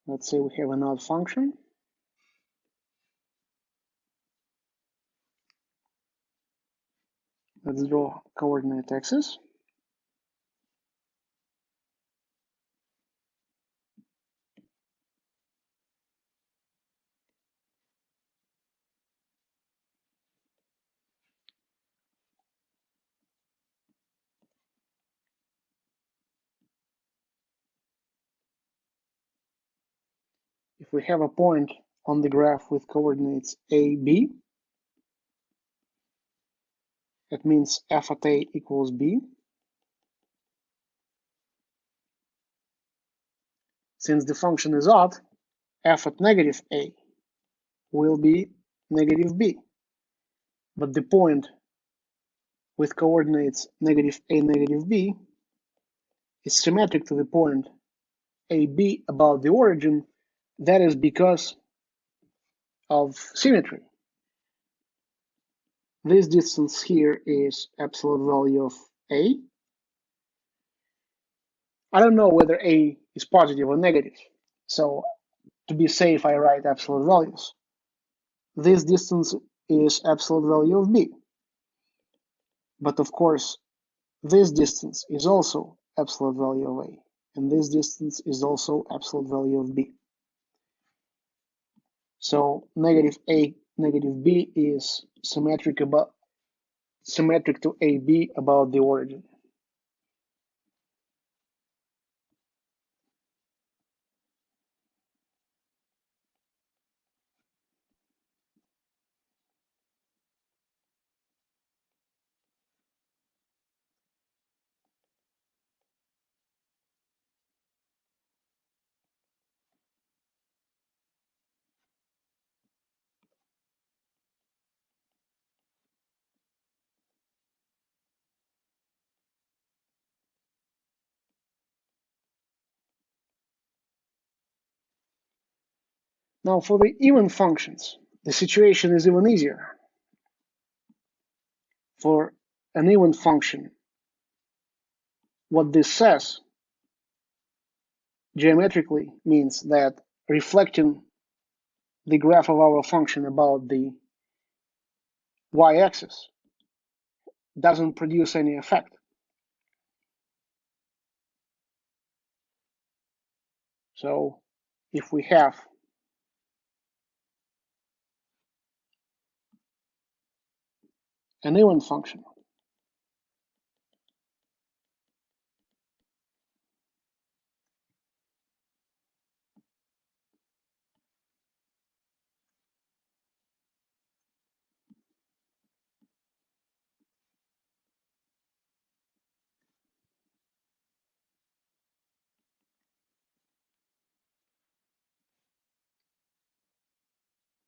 let's say we have an odd function. Let's draw coordinate axis. If we have a point on the graph with coordinates a, b, it means f at a equals b. Since the function is odd, f at negative a will be negative b. But the point with coordinates negative a, negative b is symmetric to the point AB about the origin. That is because of symmetry. This distance here is absolute value of A. I don't know whether A is positive or negative, so to be safe, I write absolute values. This distance is absolute value of B. But of course, this distance is also absolute value of A, and this distance is also absolute value of B. So negative A, negative B is symmetric to AB about the origin. Now for the even functions, the situation is even easier. For an even function, what this says geometrically means that reflecting the graph of our function about the y-axis doesn't produce any effect. So if we have an even function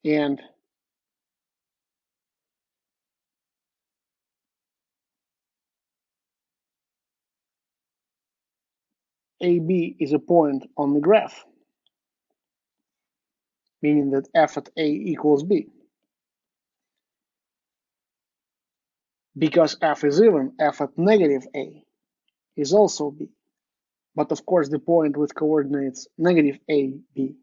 and AB is a point on the graph, meaning that f at A equals B. Because f is even, f at negative A is also B. But of course, the point with coordinates negative A, B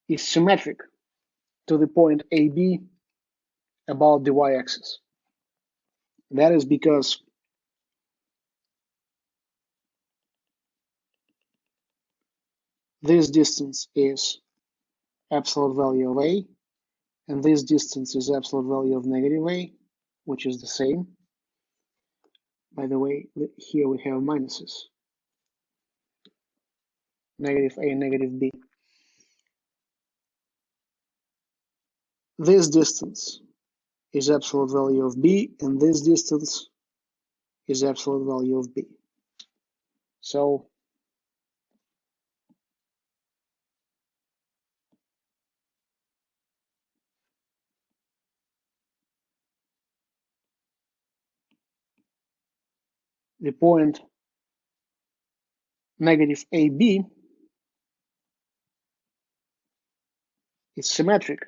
is symmetric to the point AB about the y-axis. That is because this distance is absolute value of A, and this distance is absolute value of negative A, which is the same. By the way, here we have minuses. Negative A, negative B. This distance is absolute value of B, and this distance is absolute value of B. So the point negative AB is symmetric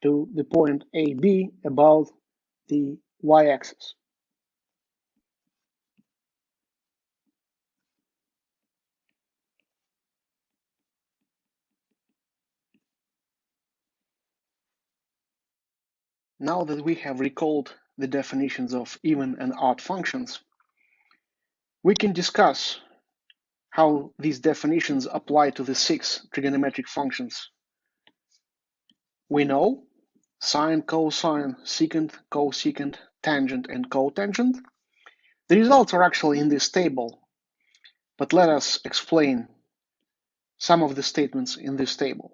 to the point AB about the y-axis. Now that we have recalled the definitions of even and odd functions, we can discuss how these definitions apply to the 6 trigonometric functions. We know sine, cosine, secant, cosecant, tangent, and cotangent. The results are actually in this table, but let us explain some of the statements in this table.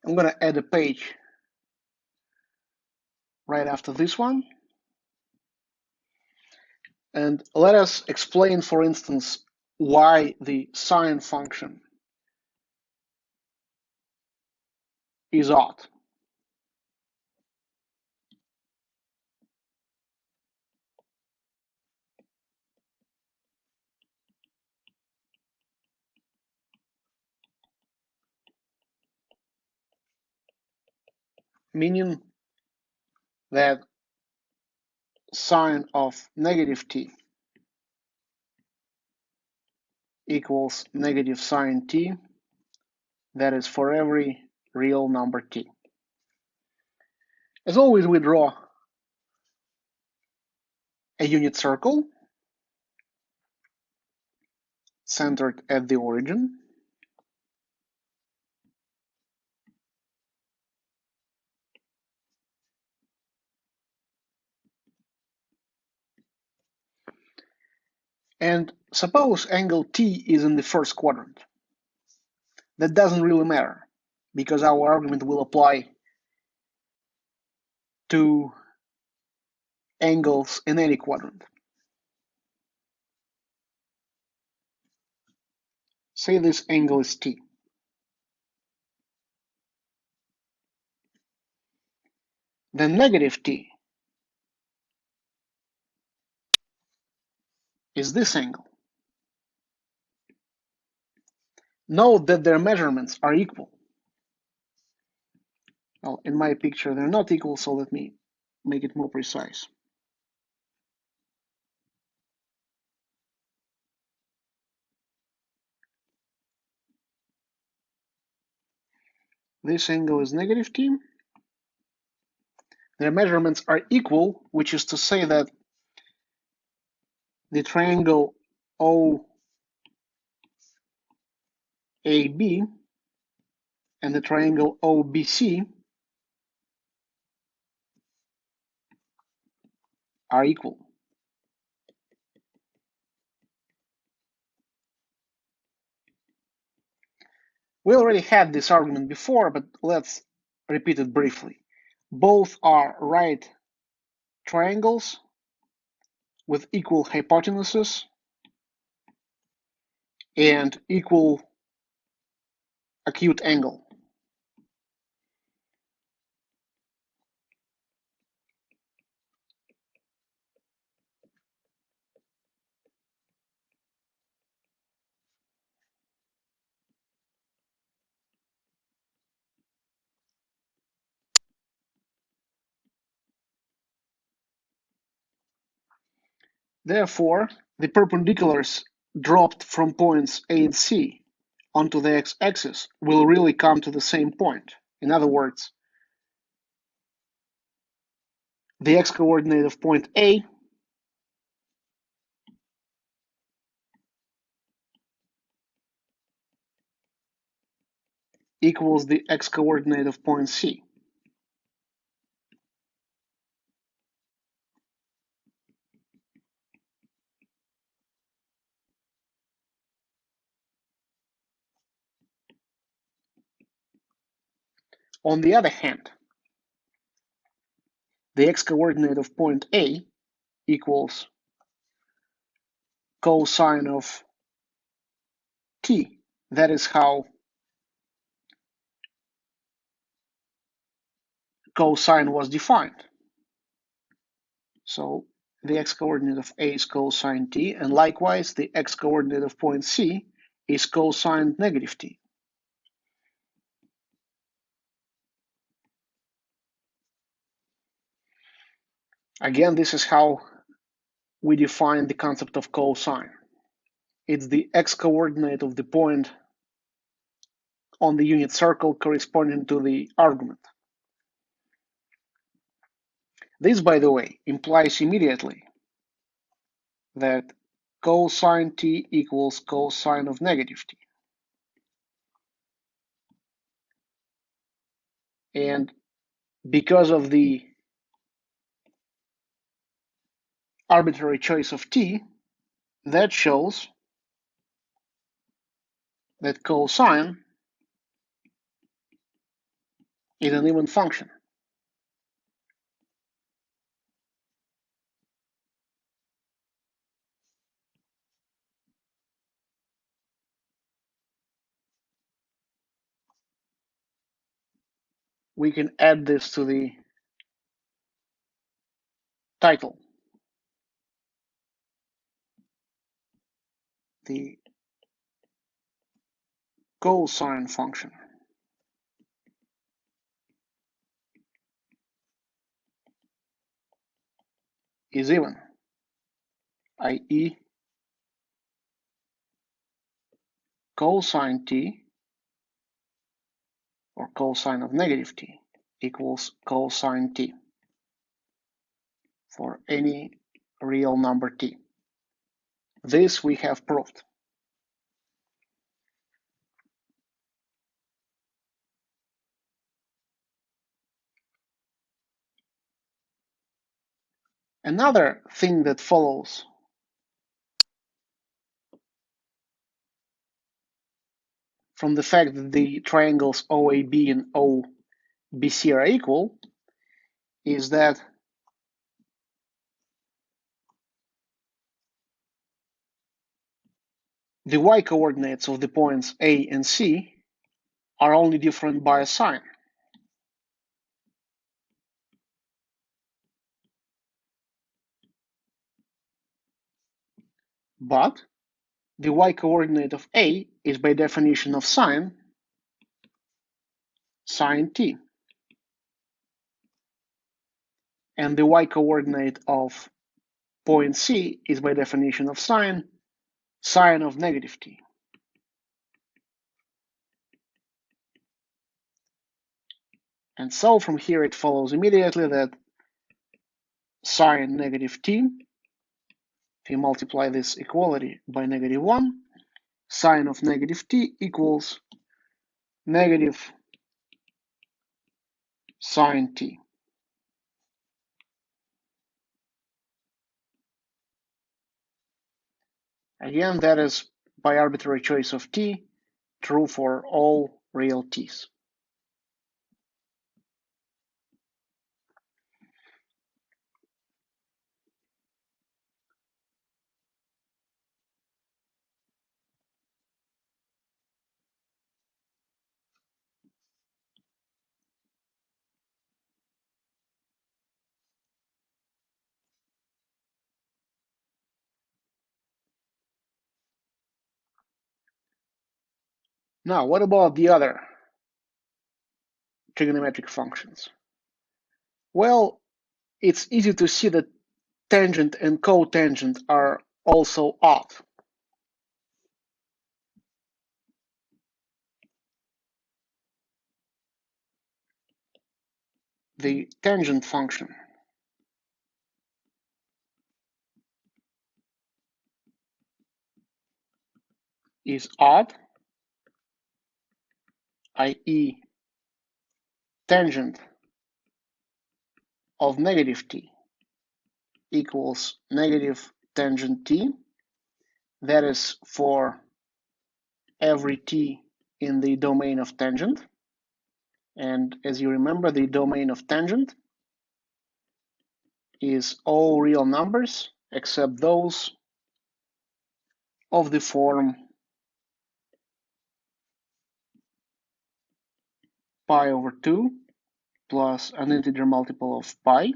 I'm going to add a page right after this one. And let us explain, for instance, why the sine function is odd. Meaning that sine of negative t equals negative sine t, that is for every real number t. As always, we draw a unit circle centered at the origin. And suppose angle t is in the first quadrant. That doesn't really matter, because our argument will apply to angles in any quadrant. Say this angle is t. Then negative t is this angle. Note that their measurements are equal. Well, in my picture, they're not equal, so let me make it more precise. This angle is negative t. Their measurements are equal, which is to say that the triangle OAB and the triangle OBC are equal. We already had this argument before, but let's repeat it briefly. Both are right triangles with equal hypotenuses and equal acute angle. Therefore, the perpendiculars dropped from points A and C onto the x-axis will really come to the same point. In other words, the x-coordinate of point A equals the x-coordinate of point C. On the other hand, the x-coordinate of point A equals cosine of t. That is how cosine was defined. So the x-coordinate of A is cosine t, and likewise the x-coordinate of point C is cosine negative t. Again, this is how we define the concept of cosine. It's the x-coordinate of the point on the unit circle corresponding to the argument. This, by the way, implies immediately that cosine t equals cosine of negative t. And because of the arbitrary choice of t, that shows that cosine is an even function. We can add this to the title. The cosine function is even, i.e. cosine t, or cosine of negative t, equals cosine t for any real number t. This we have proved. Another thing that follows from the fact that the triangles OAB and OBC are equal is that the y-coordinates of the points A and C are only different by a sign. But the y-coordinate of A is by definition of sine t. And the y-coordinate of point C is by definition of sine of negative t. And so from here it follows immediately that sine negative t, if you multiply this equality by -1, sine of negative t equals negative sine t. Again, that is by arbitrary choice of t, true for all real t's. Now, what about the other trigonometric functions? Well, it's easy to see that tangent and cotangent are also odd. The tangent function is odd, i.e. tangent of negative t equals negative tangent t. That is for every t in the domain of tangent. And as you remember, the domain of tangent is all real numbers except those of the form pi over 2 plus an integer multiple of pi.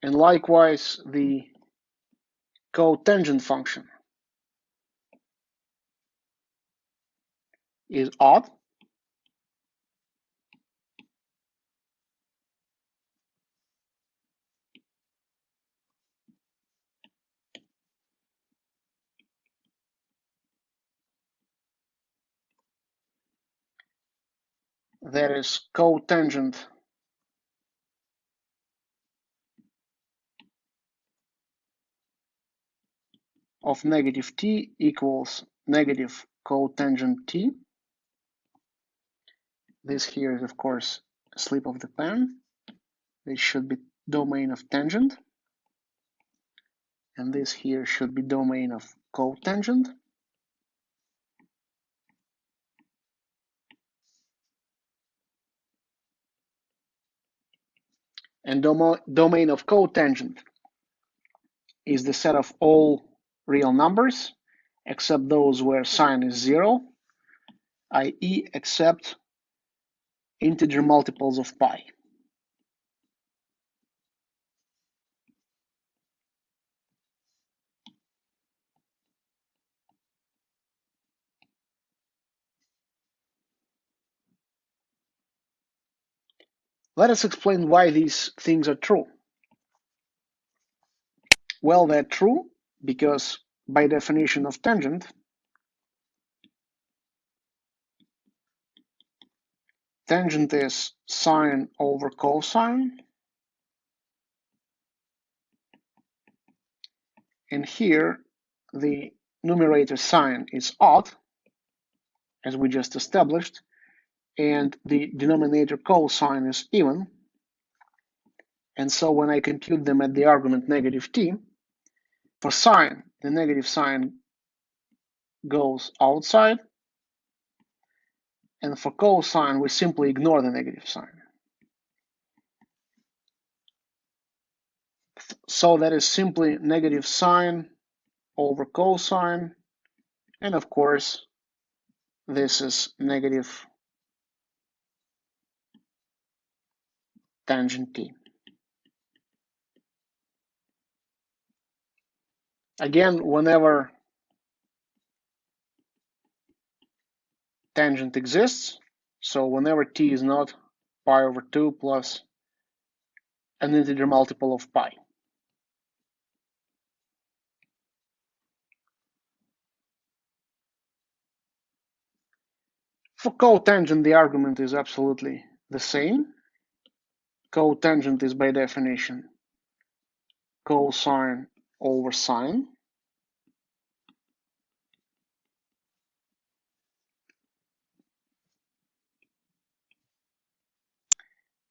And likewise, the cotangent function is odd, that is cotangent of negative t equals negative cotangent t. This here is, of course, a slip of the pen. This should be domain of tangent. And this here should be domain of cotangent. And domain of cotangent is the set of all real numbers except those where sign is 0, i.e. except integer multiples of pi. Let us explain why these things are true. Well, they're true because by definition of tangent, tangent is sine over cosine, and here the numerator sine is odd, as we just established, and the denominator cosine is even. And so when I compute them at the argument negative t, for sine, the negative sign goes outside, and for cosine, we simply ignore the negative sign. So that is simply negative sine over cosine, and of course, this is negative tangent t. Again, whenever tangent exists, so whenever t is not pi over 2 plus an integer multiple of pi. For cotangent, the argument is absolutely the same. Cotangent is by definition cosine over sine.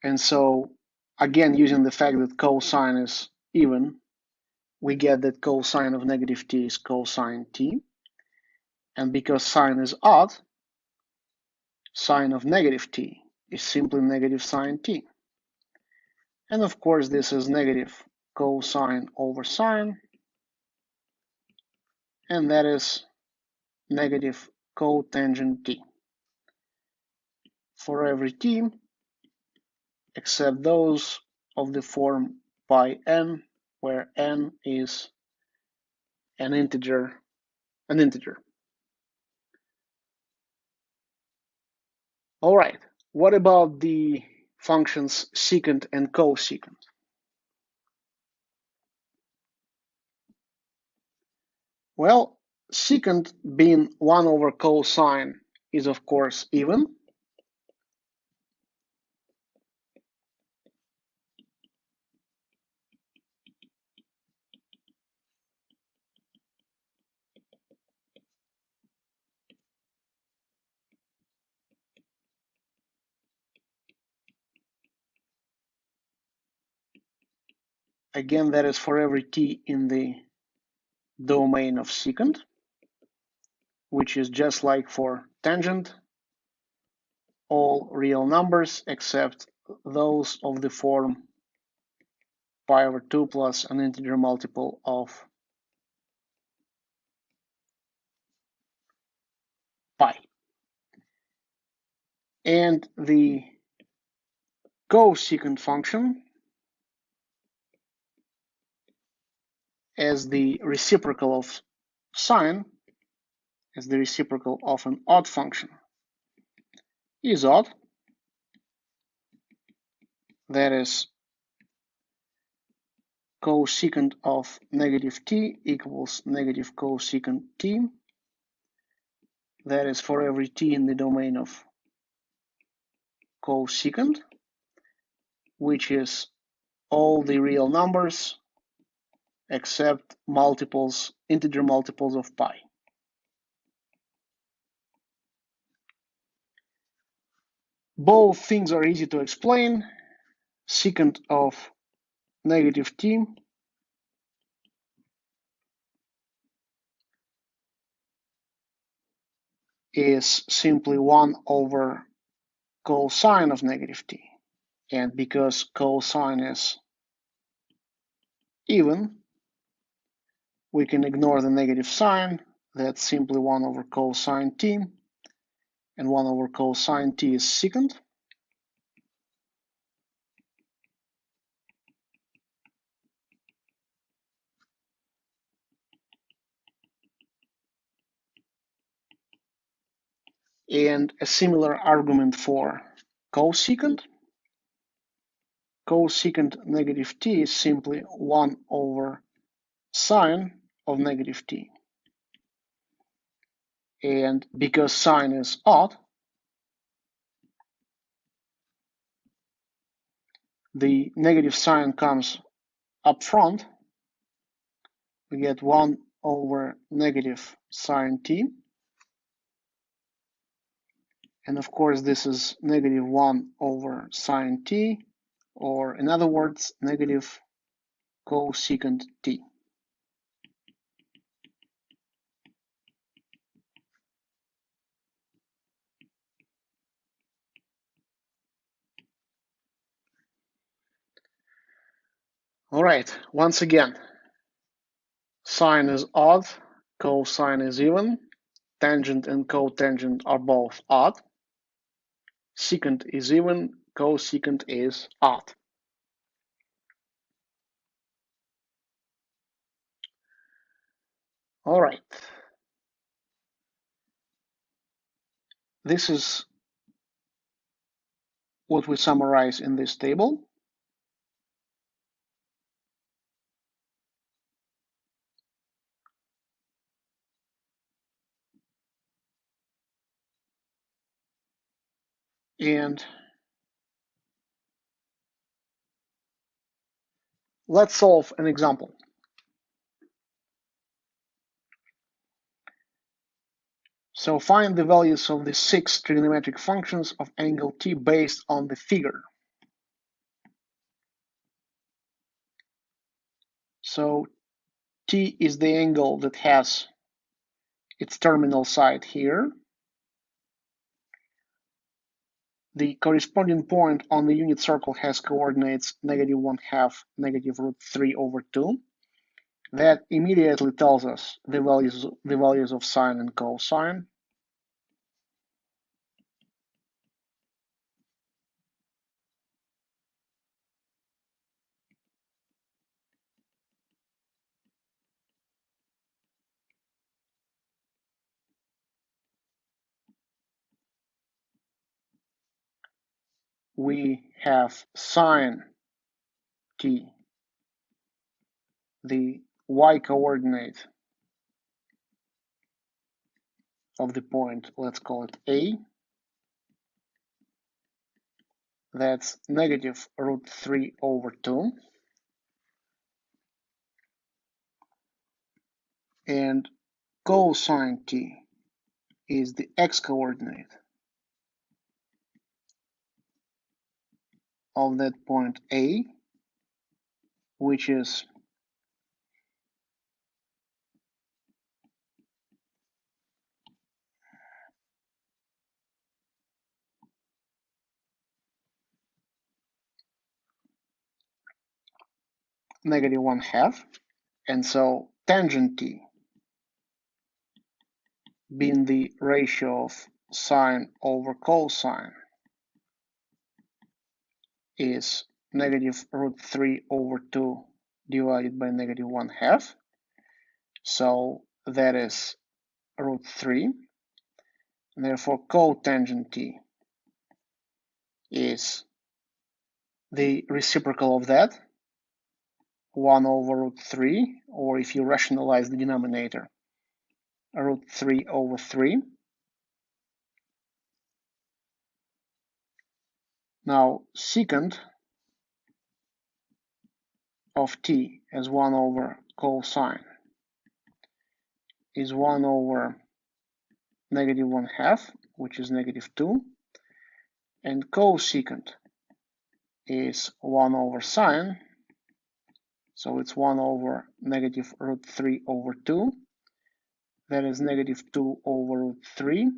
And so, again, using the fact that cosine is even, we get that cosine of negative t is cosine t. And because sine is odd, sine of negative t is simply negative sine t. And of course, this is negative cosine over sine, and that is negative cotangent t for every t except those of the form pi n, where n is an integer. All right, what about the functions secant and cosecant? Well, secant being 1 over cosine is of course even. Again, that is for every t in the domain of secant, which is just like for tangent, all real numbers except those of the form pi over 2 plus an integer multiple of pi. And the cosecant function as the reciprocal of sine, as the reciprocal of an odd function, is odd. That is cosecant of negative t equals negative cosecant t. That is for every t in the domain of cosecant, which is all the real numbers except multiples, integer multiples of pi. Both things are easy to explain. Secant of negative t is simply 1 over cosine of negative t. And because cosine is even, we can ignore the negative sign. That's simply 1 over cosine t. And 1 over cosine t is secant. And a similar argument for cosecant. Cosecant negative t is simply 1 over sine of negative t. And because sine is odd, the negative sign comes up front. We get 1 over negative sine t. And of course, this is negative 1 over sine t, or in other words, negative cosecant t. All right, once again, sine is odd, cosine is even, tangent and cotangent are both odd, secant is even, cosecant is odd. All right. This is what we summarize in this table. And let's solve an example. So find the values of the 6 trigonometric functions of angle t based on the figure. So t is the angle that has its terminal side here. The corresponding point on the unit circle has coordinates -1/2, -√3/2. That immediately tells us the values of sine and cosine. We have sine t, the y coordinate of the point, let's call it A. That's -√3/2. And cosine t is the x coordinate of that point A, which is -1/2. And so tangent t, being the ratio of sine over cosine, is -√3/2 divided by -1/2. So that is √3. Therefore, cotangent t is the reciprocal of that, 1 over √3, or if you rationalize the denominator, √3/3. Now secant of t as 1 over cosine is 1 over negative 1/2, which is negative 2, and cosecant is 1 over sine, so it's 1 over negative root 3 over 2, that is negative 2 over root 3,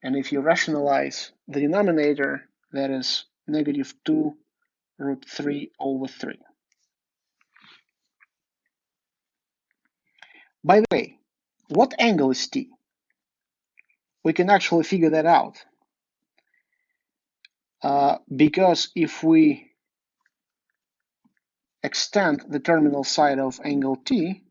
and if you rationalize the denominator, that is negative 2 root 3 over 3. By the way, what angle is t? We can actually figure that out. Because if we extend the terminal side of angle t,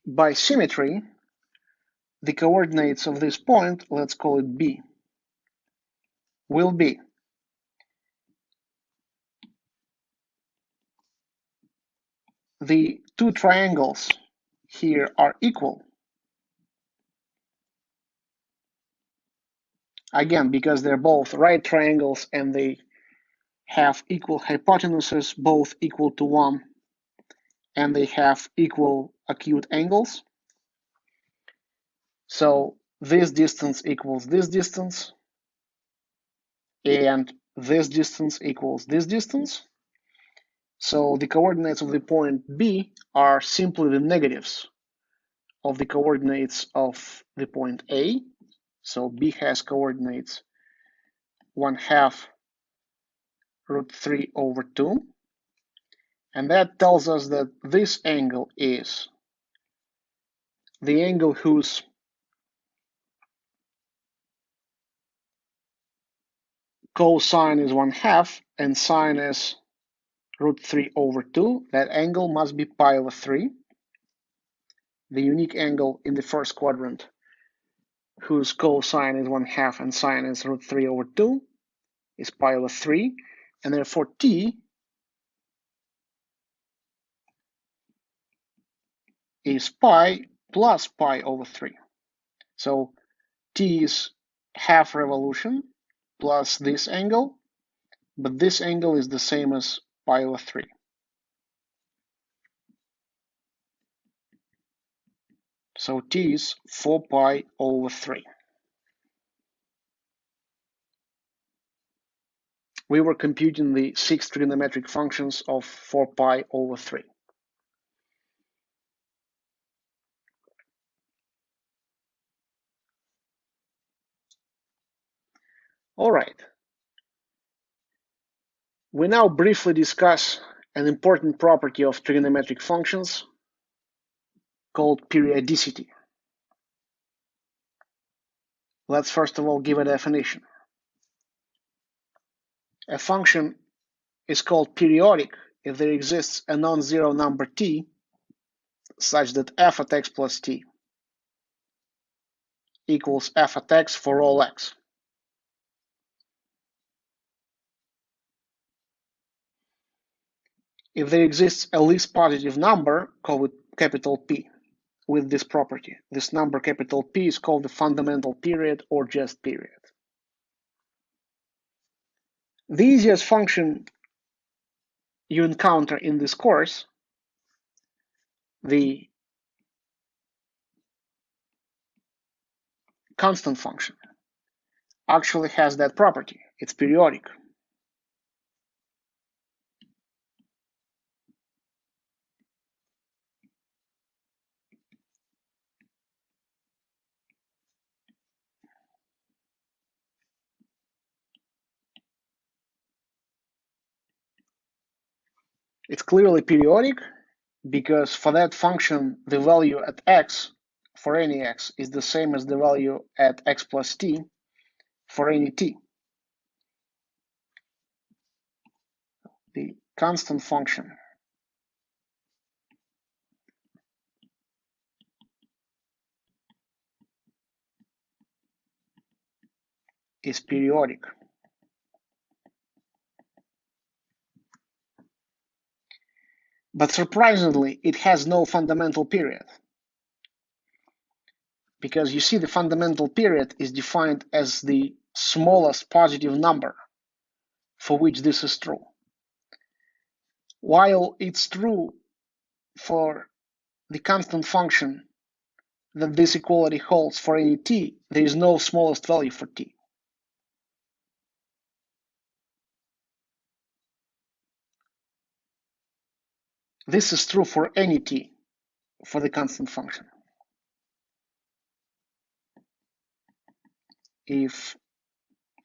by symmetry, the coordinates of this point, let's call it B, will be the two triangles here are equal. Again, because they're both right triangles and they have equal hypotenuses, both equal to 1, and they have equal acute angles. So this distance equals this distance, and this distance equals this distance. So the coordinates of the point B are simply the negatives of the coordinates of the point A. So B has coordinates 1/2 root 3 over 2. And that tells us that this angle is the angle whose cosine is 1/2 and sine is root 3 over 2. That angle must be pi over 3. The unique angle in the first quadrant whose cosine is 1/2 and sine is root 3 over 2 is pi over 3, and therefore t is pi plus pi over 3. So t is half revolution plus this angle, but this angle is the same as pi over 3. So t is 4 pi over 3. We were computing the 6 trigonometric functions of 4 pi over 3. All right. We now briefly discuss an important property of trigonometric functions called periodicity. Let's first of all give a definition. A function is called periodic if there exists a non-zero number t such that f at x plus t equals f at x for all x. If there exists a least positive number, call it capital P, with this property, this number capital P is called the fundamental period or just period. The easiest function you encounter in this course, the constant function, actually has that property. It's periodic. It's clearly periodic because for that function, the value at x, for any x, is the same as the value at x plus t for any t. The constant function is periodic. But surprisingly, it has no fundamental period. Because you see, the fundamental period is defined as the smallest positive number for which this is true. While it's true for the constant function that this equality holds for any t, there is no smallest value for t. This is true for any t for the constant function. If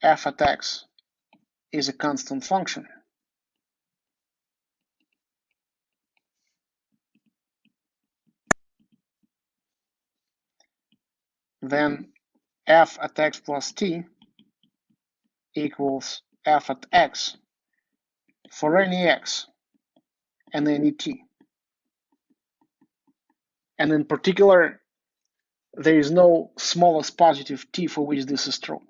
f at x is a constant function, then f at x plus t equals f at x for any x and any t. And in particular, there is no smallest positive t for which this is true.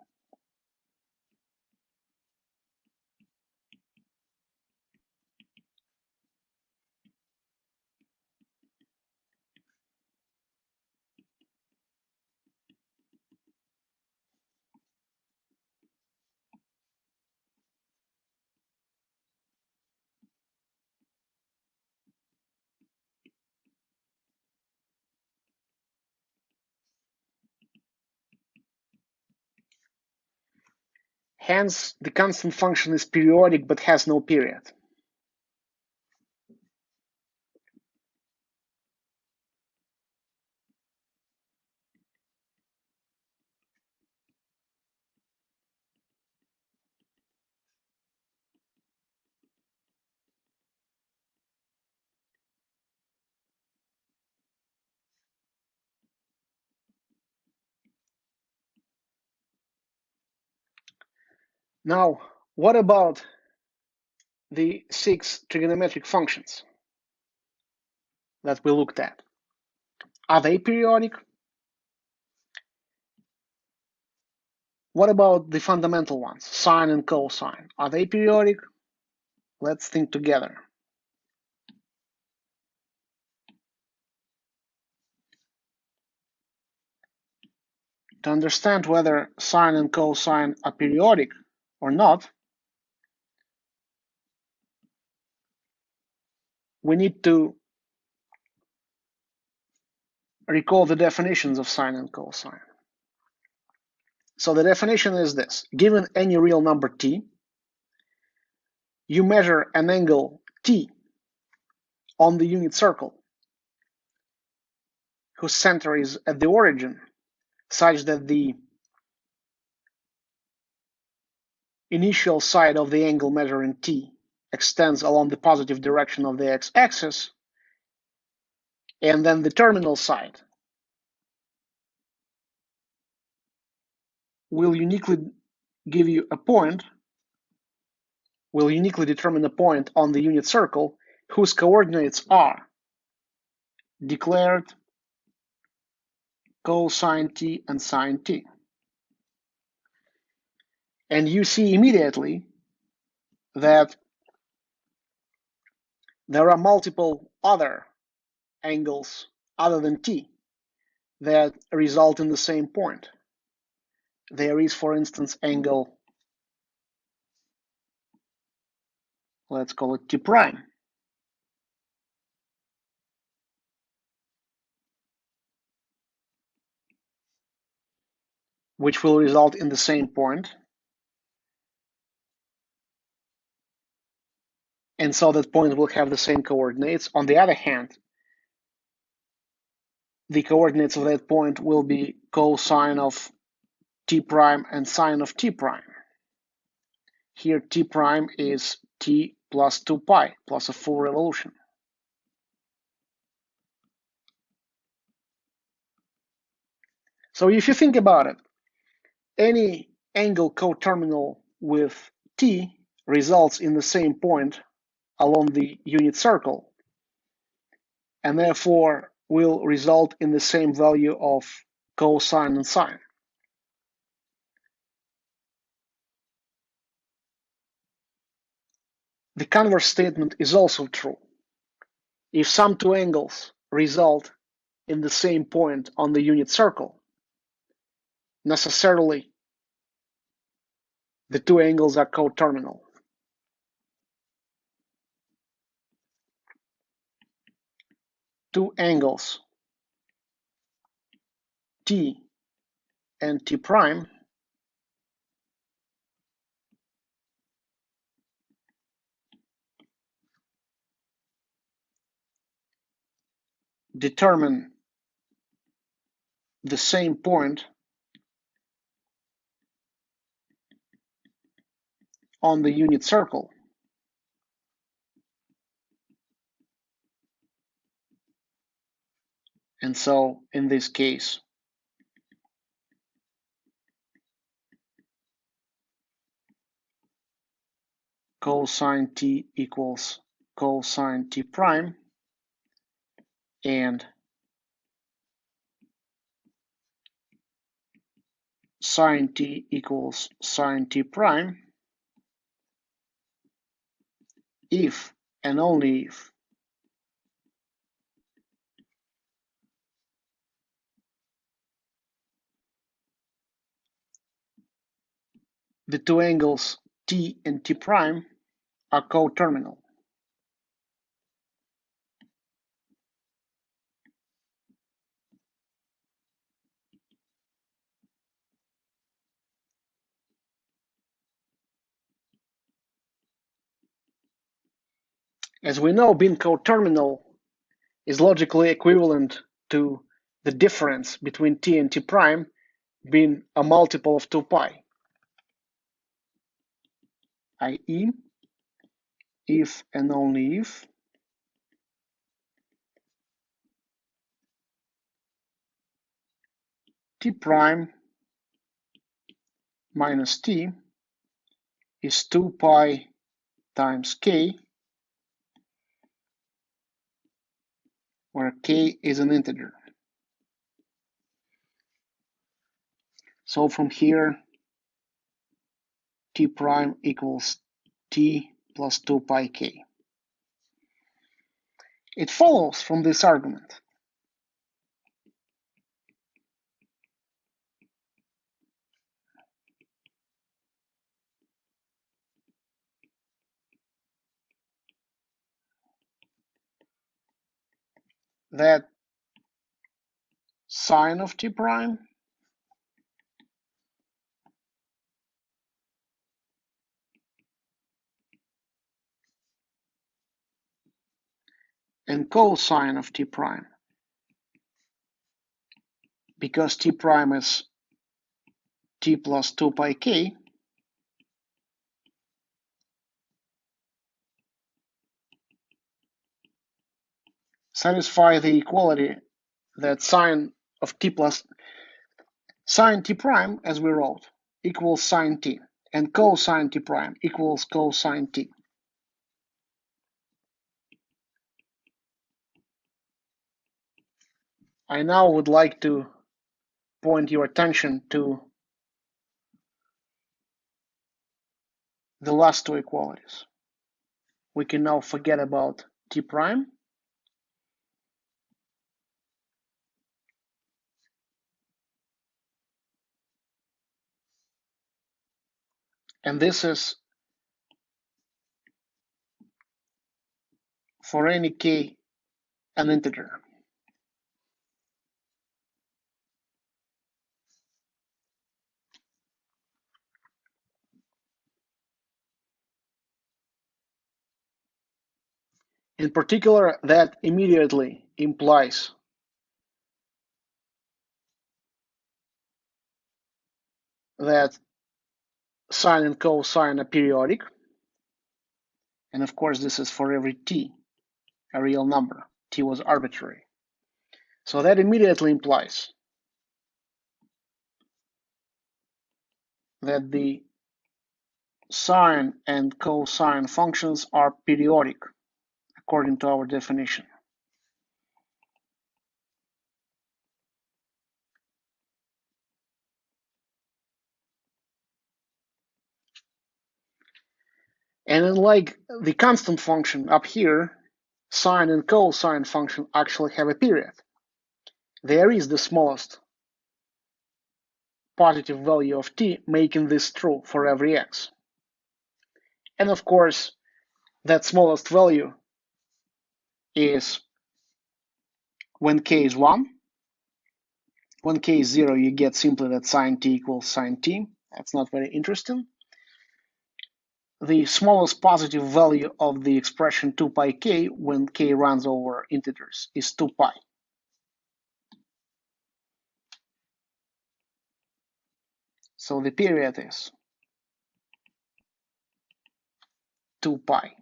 Hence, the constant function is periodic but has no period. Now, what about the 6 trigonometric functions that we looked at? Are they periodic? What about the fundamental ones, sine and cosine? Are they periodic? Let's think together. To understand whether sine and cosine are periodic or not, we need to recall the definitions of sine and cosine. So the definition is this: given any real number t, you measure an angle t on the unit circle whose center is at the origin, such that the initial side of the angle measuring t extends along the positive direction of the x-axis, and then the terminal side will uniquely give you a point, will uniquely determine a point on the unit circle whose coordinates are declared cosine t and sine t. And you see immediately that there are multiple other angles other than t that result in the same point. There is, for instance, angle, let's call it t prime, which will result in the same point. And so that point will have the same coordinates. On the other hand, the coordinates of that point will be cosine of t prime and sine of t prime. Here t prime is t plus 2 pi plus a full revolution. So if you think about it, any angle coterminal with t results in the same point along the unit circle, and therefore will result in the same value of cosine and sine. The converse statement is also true. If some two angles result in the same point on the unit circle, necessarily the two angles are coterminal. Two angles T and T prime determine the same point on the unit circle. And so in this case, cosine T equals cosine T prime, and sine T equals sine T prime if and only if the two angles T and T prime are coterminal. As we know, being coterminal is logically equivalent to the difference between T and T prime being a multiple of 2 pi, i.e., if and only if T prime minus T is 2 pi times K, where K is an integer. So from here, T prime equals T plus 2 pi K. It follows from this argument that sine of T prime and cosine of T prime, because T prime is T plus 2 pi K, satisfy the equality that sine of T plus sine T prime, as we wrote, equals sine T, and cosine T prime equals cosine T. I now would like to point your attention to the last two equalities. We can now forget about T prime, and this is for any K an integer. In particular, that immediately implies that sine and cosine are periodic, and of course this is for every T, a real number. T was arbitrary. So that immediately implies that the sine and cosine functions are periodic according to our definition. And unlike the constant function up here, sine and cosine function actually have a period. There is the smallest positive value of t, making this true for every x. And of course, that smallest value is when k is 1. When k is 0, you get simply that sine t equals sine t. That's not very interesting. The smallest positive value of the expression 2 pi k when k runs over integers is 2 pi. So the period is 2 pi.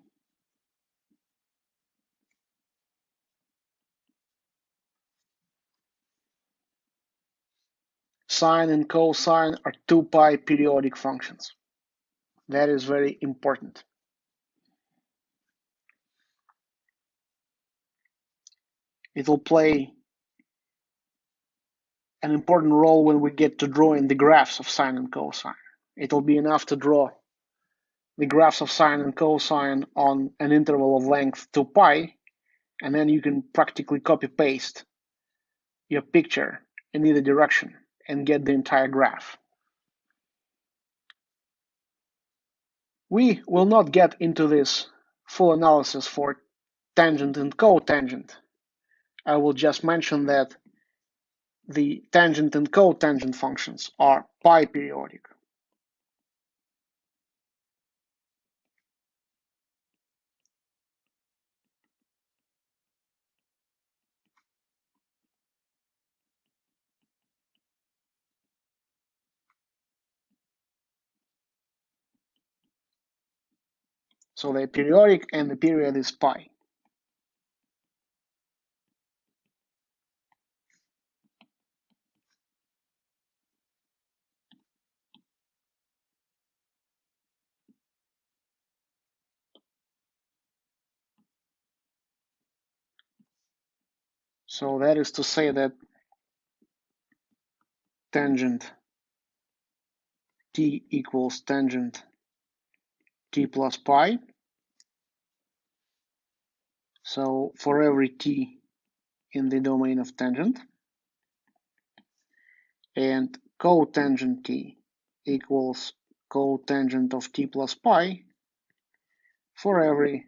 Sine and cosine are 2 pi periodic functions. That is very important. It will play an important role when we get to drawing the graphs of sine and cosine. It will be enough to draw the graphs of sine and cosine on an interval of length 2 pi, and then you can practically copy-paste your picture in either direction and get the entire graph. We will not get into this full analysis for tangent and cotangent. I will just mention that the tangent and cotangent functions are pi periodic. So they're periodic and the period is pi. So that is to say that tangent t equals tangent t plus pi. So for every t in the domain of tangent, and cotangent t equals cotangent of t plus pi for every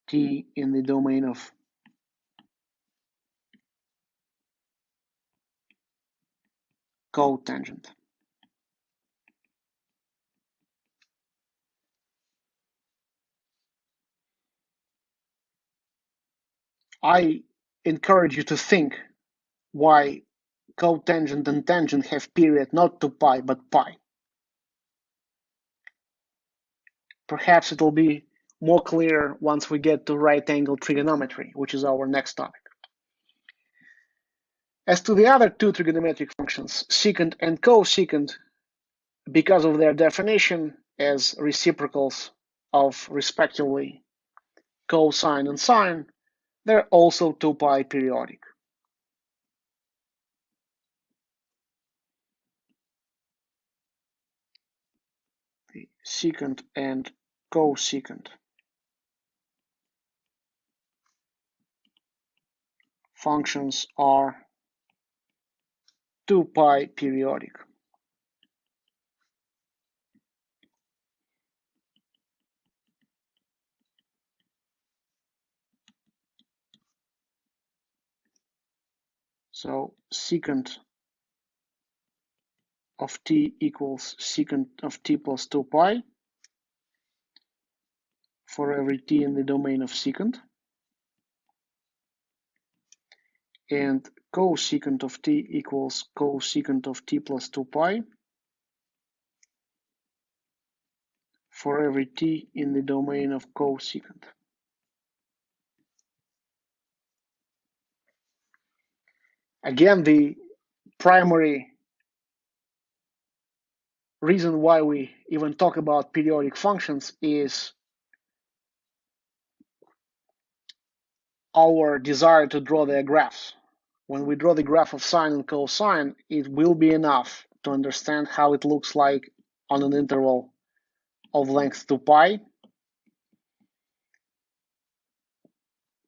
t in the domain of cotangent. I encourage you to think why cotangent and tangent have period not 2 pi but pi. Perhaps it will be more clear once we get to right angle trigonometry, which is our next topic. As to the other two trigonometric functions, secant and cosecant, because of their definition as reciprocals of respectively cosine and sine, they're also 2 pi periodic. The secant and cosecant functions are 2 pi periodic. So secant of t equals secant of t plus 2 pi for every t in the domain of secant, and cosecant of t equals cosecant of t plus 2 pi for every t in the domain of cosecant. Again, the primary reason why we even talk about periodic functions is our desire to draw their graphs. When we draw the graph of sine and cosine, it will be enough to understand how it looks like on an interval of length 2 pi.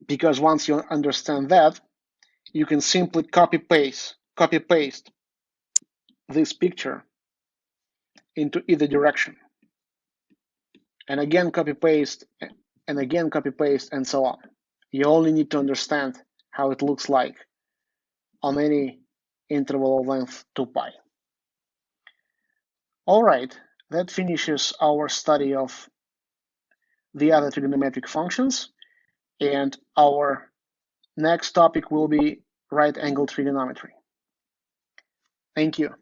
because once you understand that, you can simply copy paste this picture into either direction, and again copy paste, and again copy paste, and so on. You only need to understand how it looks like on any interval of length 2 pi. All right, that finishes our study of the other trigonometric functions, and our next topic will be right angle trigonometry. Thank you.